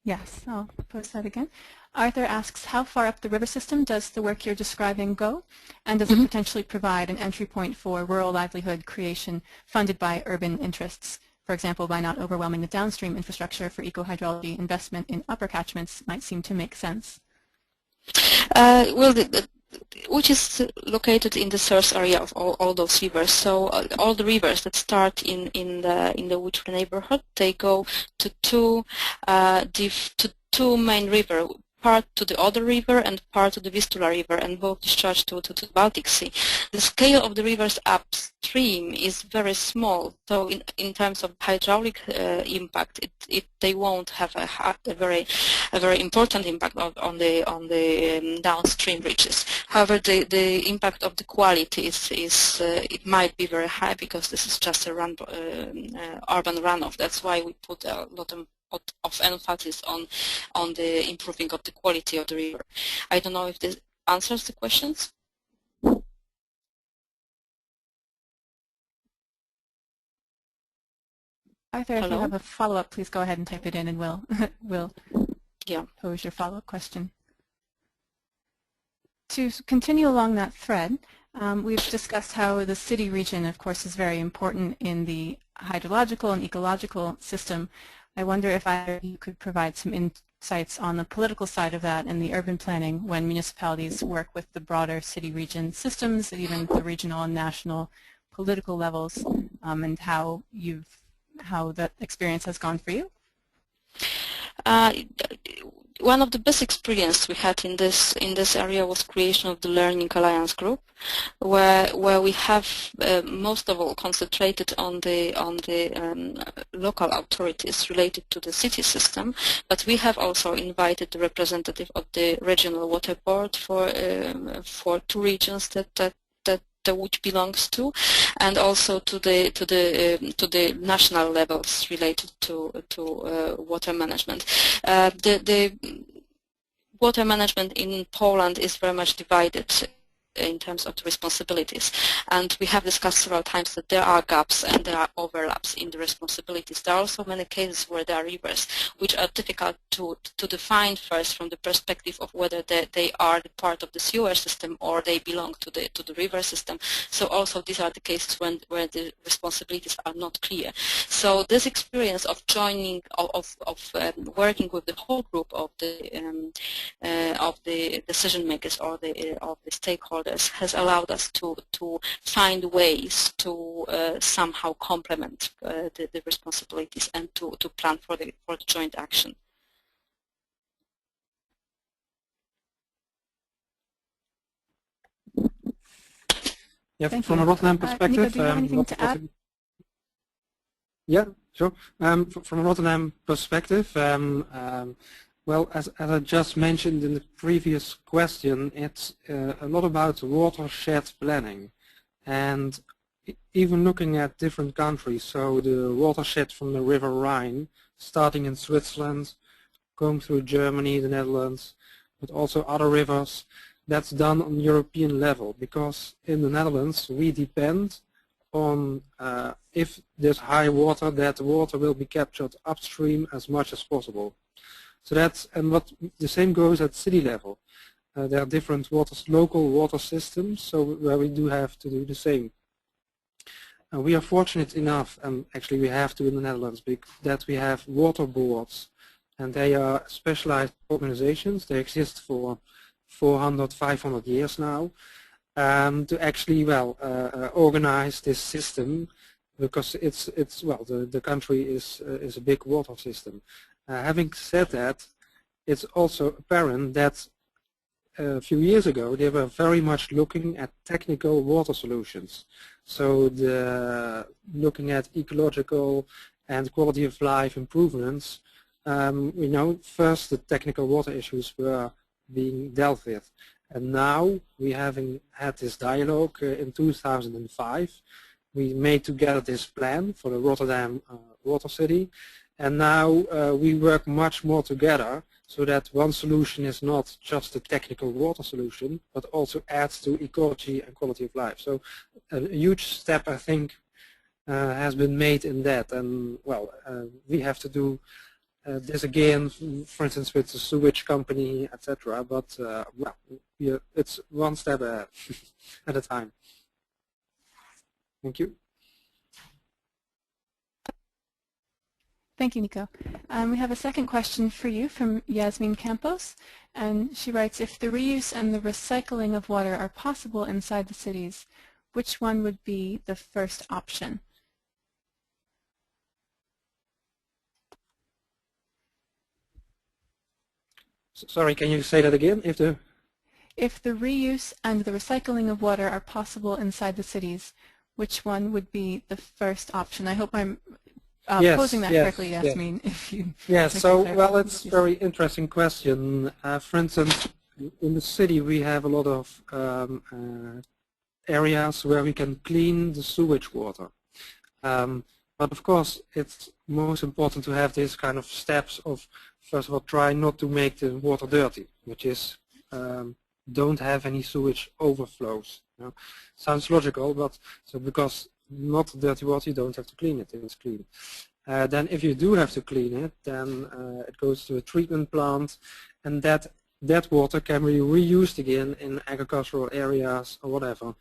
Yes, I'll post that again. Arthur asks, how far up the river system does the work you're describing go? And does it potentially provide an entry point for rural livelihood creation funded by urban interests? For example, by not overwhelming the downstream infrastructure for ecohydrology, investment in upper catchments might seem to make sense. Well, which is located in the source area of all those rivers. So all the rivers that start in the Łódź neighborhood, they go to two main rivers, part to the Oder River and part to the Vistula River, and both discharge to the Baltic Sea. The scale of the rivers upstream is very small, so in terms of hydraulic impact, they won't have a very important impact on the downstream reaches. However, the impact of the quality is it might be very high, because this is just a urban runoff. That's why we put a lot of emphasis on the improving of the quality of the river. I don't know if this answers the questions. Arthur, if you have a follow-up, please go ahead and type it in, and we'll pose your follow-up question. To continue along that thread, we've discussed how the city region, of course, is very important in the hydrological and ecological system. I wonder if either of you could provide some insights on the political side of that and the urban planning when municipalities work with the broader city region systems, and even the regional and national political levels, and how that experience has gone for you. One of the best experience we had in this area was creation of the Learning Alliance Group, where we have most of all concentrated on the local authorities related to the city system, but we have also invited the representative of the regional water board for 2 regions that which belongs to, and also to the national levels related to water management. The water management in Poland is very much divided in terms of the responsibilities, and we have discussed several times that there are gaps and there are overlaps in the responsibilities. There are also many cases where there are rivers which are difficult to define first from the perspective of whether they are the part of the sewer system or they belong to the river system. So also these are the cases where the responsibilities are not clear. So this experience of joining, of working with the whole group of the decision makers or of the stakeholders has allowed us to find ways to somehow complement the responsibilities and to plan for the joint action. Yeah, Thank from you. a Rotterdam perspective. Nico, do you have anything to add? Yeah, sure. From a Rotterdam perspective, well, as I just mentioned in the previous question, it's a lot about watershed planning, and even looking at different countries. So the watershed from the River Rhine, starting in Switzerland, going through Germany, the Netherlands, but also other rivers, that's done on European level, because in the Netherlands we depend on if there's high water, that the water will be captured upstream as much as possible. So that's, and what the same goes at city level. There are different local water systems, so where we do have to do the same. We are fortunate enough, and actually we have to in the Netherlands, that we have water boards, and they are specialized organizations. They exist for 400, 500 years now, to actually, well, organize this system, because it's the country is a big water system. Having said that, it's also apparent that a few years ago they were very much looking at technical water solutions. So looking at ecological and quality of life improvements, first the technical water issues were being dealt with. And now we having had this dialogue in 2005. We made together this plan for the Rotterdam Water City. And now we work much more together, so that one solution is not just a technical water solution, but also adds to ecology and quality of life. So a huge step, I think, has been made in that. And well, we have to do this again, for instance, with the sewage company, etc. But well, it's one step at a time. Thank you. Thank you, Nico. We have a second question for you from Yasmin Campos, and she writes, if the reuse and the recycling of water are possible inside the cities, which one would be the first option? Sorry, can you say that again? If the reuse and the recycling of water are possible inside the cities, which one would be the first option? I hope I'm Yes, posing that yes, correctly, yes. Yasmin. If you Yeah, so, well, it's a yes. very interesting question. For instance, in the city we have a lot of areas where we can clean the sewage water. But of course, it's most important to have this kind of steps of, first of all, try not to make the water dirty, which is don't have any sewage overflows. You know? Sounds logical, but so because not dirty water, you don't have to clean it. It's clean. Then if you do have to clean it, then it goes to a treatment plant, and that water can be reused again in agricultural areas or whatever.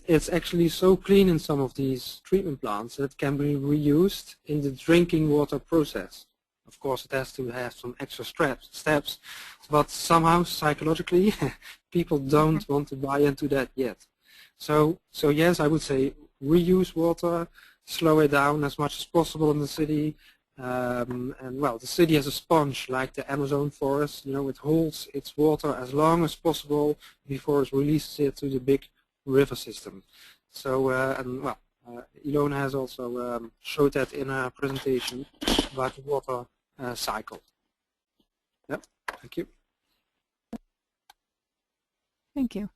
It's actually so clean in some of these treatment plants that it can be reused in the drinking water process. Of course, it has to have some extra steps, but somehow psychologically people don't want to buy into that yet. So yes, I would say reuse water, slow it down as much as possible in the city. And well, the city has a sponge like the Amazon forest. You know, it holds its water as long as possible before it releases it to the big river system. So, and well, Ilona has also showed that in her presentation about the water cycle. Yep, thank you. Thank you.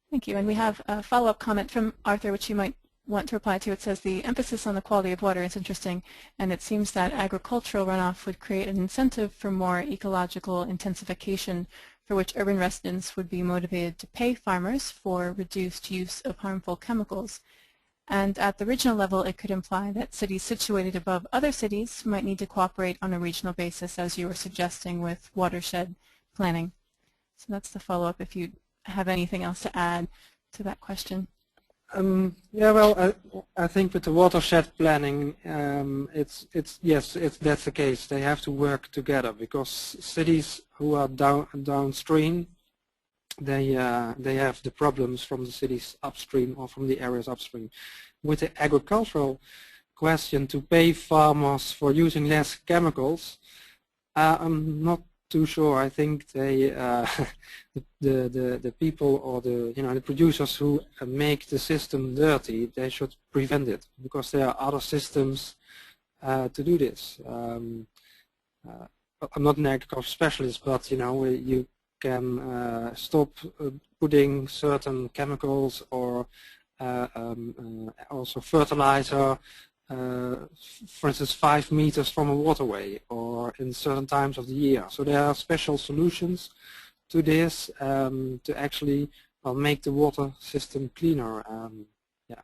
Thank you. And we have a follow-up comment from Arthur, which you might want to reply to. It says the emphasis on the quality of water is interesting, and it seems that agricultural runoff would create an incentive for more ecological intensification, for which urban residents would be motivated to pay farmers for reduced use of harmful chemicals. And at the regional level, it could imply that cities situated above other cities might need to cooperate on a regional basis, as you were suggesting with watershed planning. So that's the follow-up, if you have anything else to add to that question. Yeah, well, I think with the watershed planning, yes, that's the case. They have to work together because cities who are downstream, they have the problems from the cities upstream or from the areas upstream. With the agricultural question to pay farmers for using less chemicals, I'm not too sure. I think they, the people or the producers who make the system dirty, they should prevent it because there are other systems to do this. I'm not an agriculture specialist, but you can stop putting certain chemicals or also fertilizer. For instance, 5 meters from a waterway or in certain times of the year. So there are special solutions to this to actually make the water system cleaner. Yeah.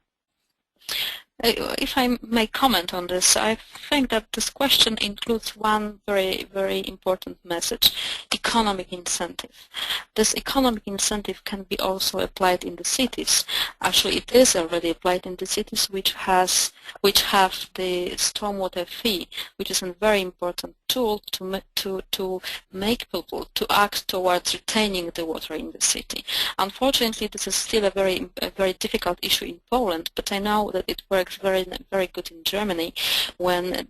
If I may comment on this, I think that this question includes one very, very important message: economic incentive. This economic incentive can be also applied in the cities. Actually, it is already applied in the cities which have the stormwater fee, which is a very important tool to make people to act towards retaining the water in the city. Unfortunately, this is still a very difficult issue in Poland, but I know that it works very good in Germany when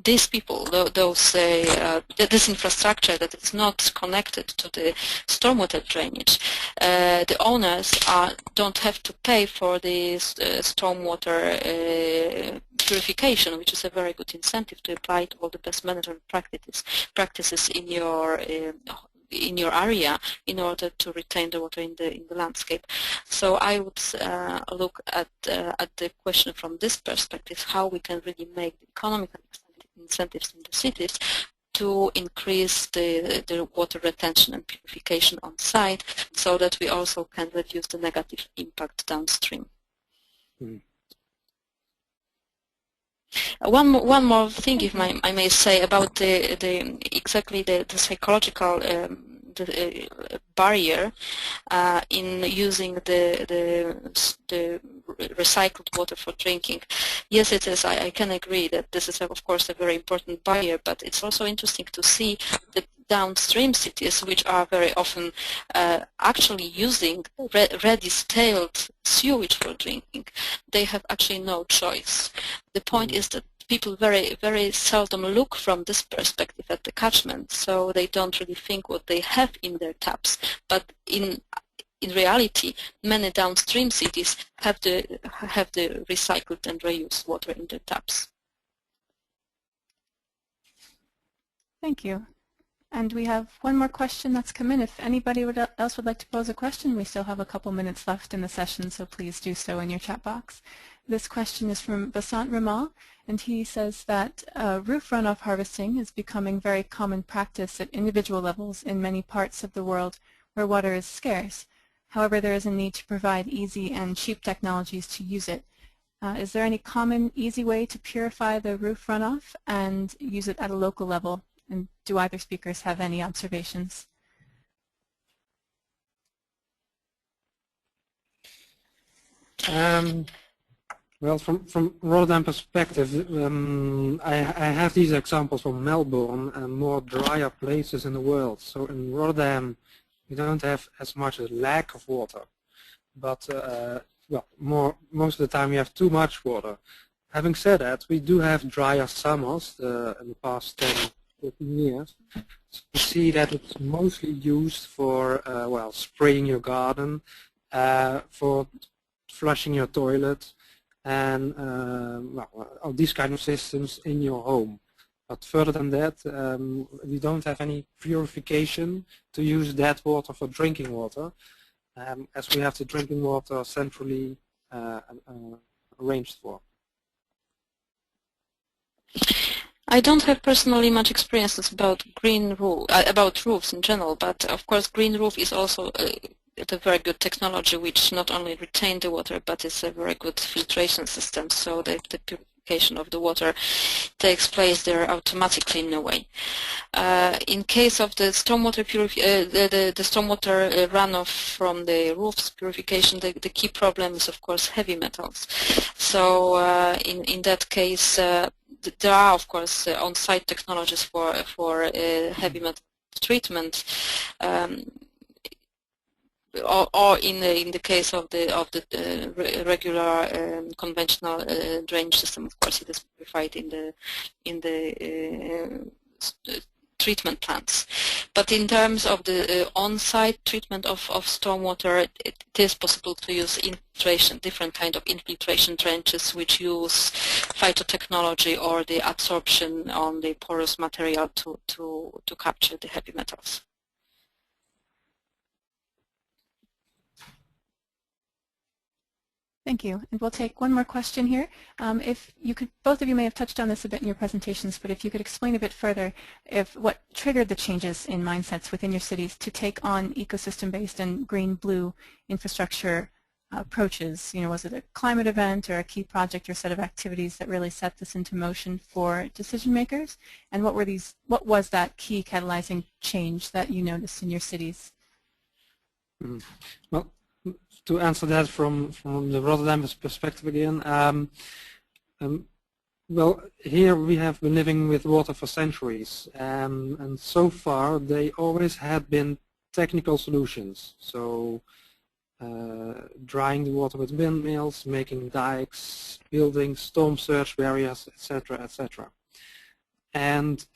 these people, this infrastructure that is not connected to the stormwater drainage, the owners don't have to pay for the stormwater purification, which is a very good incentive to apply to all the best management practices in your area in order to retain the water in the landscape. So I would look at the question from this perspective: how we can really make the economic incentives in the cities to increase the water retention and purification on site, so that we also can reduce the negative impact downstream. One more thing, if I may say, about exactly the psychological barrier in using the recycled water for drinking. Yes, it is. I can agree that this is, of course, a very important barrier, but it's also interesting to see the downstream cities, which are very often actually using redistilled sewage for drinking. They have actually no choice. The point is that people very seldom look from this perspective at the catchment, so they don't really think what they have in their taps. But in reality, many downstream cities have the recycled and reused water in their taps. Thank you. And we have one more question that's come in. If anybody else would like to pose a question, we still have a couple minutes left in the session, so please do so in your chat box. This question is from Basant Ramal, and he says that roof runoff harvesting is becoming very common practice at individual levels in many parts of the world where water is scarce. However, there is a need to provide easy and cheap technologies to use it. Is there any common, easy way to purify the roof runoff and use it at a local level? And do either speakers have any observations? Well, from Rotterdam perspective, I have these examples from Melbourne and more drier places in the world. So in Rotterdam, we don't have as much a lack of water, but well, most of the time we have too much water. Having said that, we do have drier summers in the past 10, 15 years. So we see that it's mostly used for well, spraying your garden, for flushing your toilet, and well, all these kind of systems in your home. But further than that, we don't have any purification to use that water for drinking water, as we have the drinking water centrally arranged for. I don't have personally much experiences about about roofs in general, but of course green roof is also a very good technology which not only retains the water but is a very good filtration system, so the purification of the water takes place there automatically in a way. In case of the stormwater the stormwater runoff from the roofs purification, the key problem is of course heavy metals. So in that case there are of course on-site technologies for heavy metal treatment. Or in the case of the regular conventional drainage system, of course, it is purified in the treatment plants. But in terms of the on-site treatment of stormwater, it is possible to use infiltration, different kind of infiltration trenches, which use phytotechnology or the absorption on the porous material to capture the heavy metals. Thank you. And we'll take one more question here. If you could, both of you may have touched on this a bit in your presentations, but if you could explain a bit further what triggered the changes in mindsets within your cities to take on ecosystem-based and green-blue infrastructure approaches. You know, was it a climate event or a key project or set of activities that really set this into motion for decision makers? And what was that key catalyzing change that you noticed in your cities? Well, to answer that from the Rotterdam perspective again, well, here we have been living with water for centuries, and so far they always had been technical solutions. So drying the water with windmills, making dikes, building storm surge barriers, etc., etc. And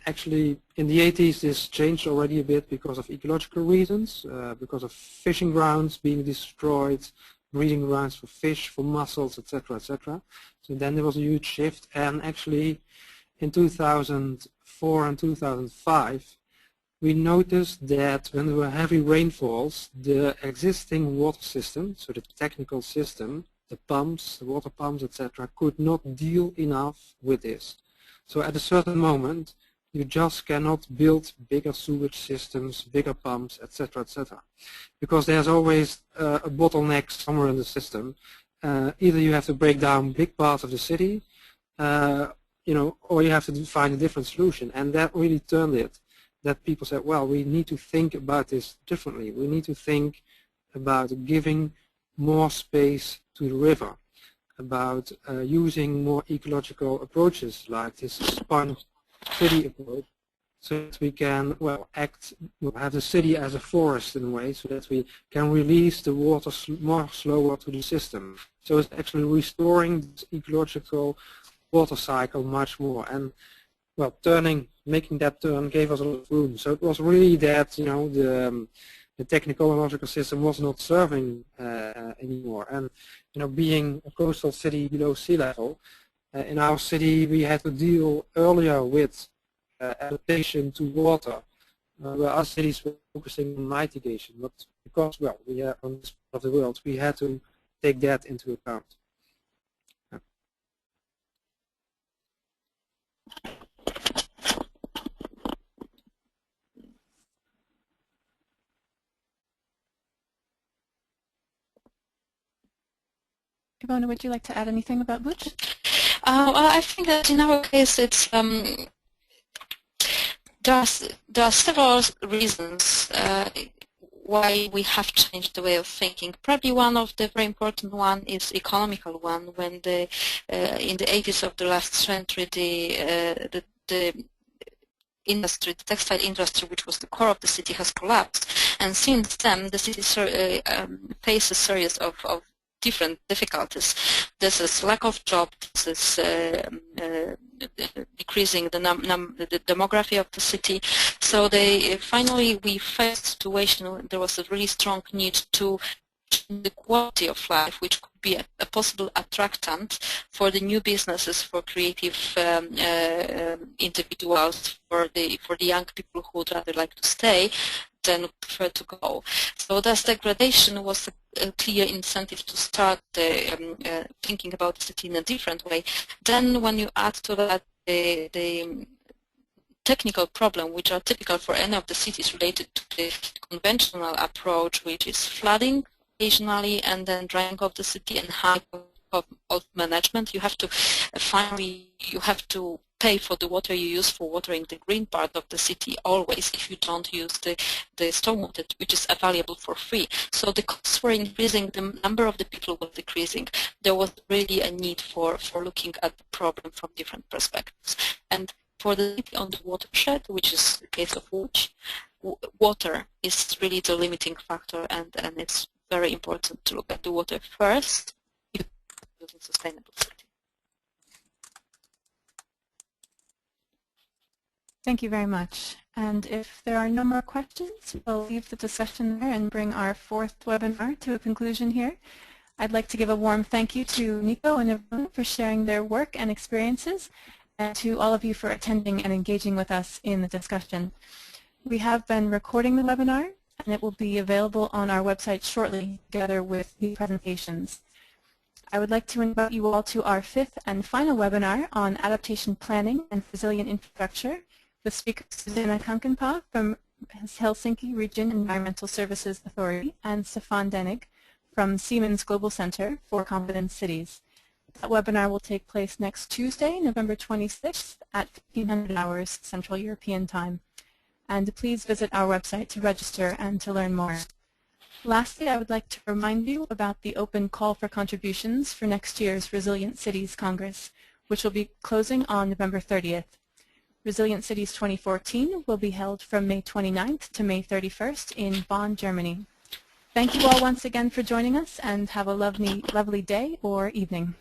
actually in the 80s this changed already a bit because of ecological reasons, because of fishing grounds being destroyed, breeding grounds for fish, for mussels, etc., etc. So then there was a huge shift, and actually in 2004 and 2005 we noticed that when there were heavy rainfalls, the existing water system, so the technical system, the pumps, the water pumps, etc., could not deal enough with this. So at a certain moment, you just cannot build bigger sewage systems, bigger pumps, etc., etc., because there's always a bottleneck somewhere in the system. Either you have to break down big parts of the city, you know, or you have to find a different solution. And that really turned it. That people said, well, we need to think about this differently. We need to think about giving more space to the river, about using more ecological approaches like this sponge city approach, so that we can, well, have the city as a forest in a way, so that we can release the water more slower to the system. So it's actually restoring this ecological water cycle much more. And well, making that turn gave us a lot of room. So it was really that, you know, the technological system was not serving anymore. And, you know, being a coastal city below sea level, in our city we had to deal earlier with adaptation to water, where other cities were focusing on mitigation. But because, well, we are on this part of the world, we had to take that into account. Ivona, would you like to add anything about Buch? Well, I think that in our case, it's there are several reasons why we have changed the way of thinking. Probably one of the very important one is economical one. When in the 80s of the last century, the industry, the textile industry, which was the core of the city, has collapsed, and since then the city faced a series of different difficulties. This is lack of jobs, this is decreasing the demography of the city. So finally we faced a situation where there was a really strong need to change the quality of life, which could be a possible attractant for the new businesses, for creative individuals, for the young people who would rather like to stay than prefer to go. So thus degradation was a clear incentive to start thinking about the city in a different way. Then when you add to that the technical problem, which are typical for any of the cities related to the conventional approach, which is flooding occasionally and then drying of the city and high of management, you have to pay for the water you use for watering the green part of the city always if you don't use the stormwater, which is available for free. So the costs were increasing, the number of the people was decreasing. There was really a need for looking at the problem from different perspectives. And for the city on the watershed, which is the case of Łódź, water is really the limiting factor, and it's very important to look at the water first if it's a sustainable city. Thank you very much. And if there are no more questions, we'll leave the discussion there and bring our fourth webinar to a conclusion here. I'd like to give a warm thank you to Nico and Ivona for sharing their work and experiences, and to all of you for attending and engaging with us in the discussion. We have been recording the webinar, and it will be available on our website shortly, together with the presentations. I would like to invite you all to our fifth and final webinar on adaptation planning and resilient infrastructure, with speaker Susanna Kankanpää from Helsinki Region Environmental Services Authority and Stefan Denig from Siemens Global Center for Confident Cities. That webinar will take place next Tuesday, November 26th at 1500 hours Central European Time. And please visit our website to register and to learn more. Lastly, I would like to remind you about the open call for contributions for next year's Resilient Cities Congress, which will be closing on November 30th. Resilient Cities 2014 will be held from May 29th to May 31st in Bonn, Germany. Thank you all once again for joining us, and have a lovely day or evening.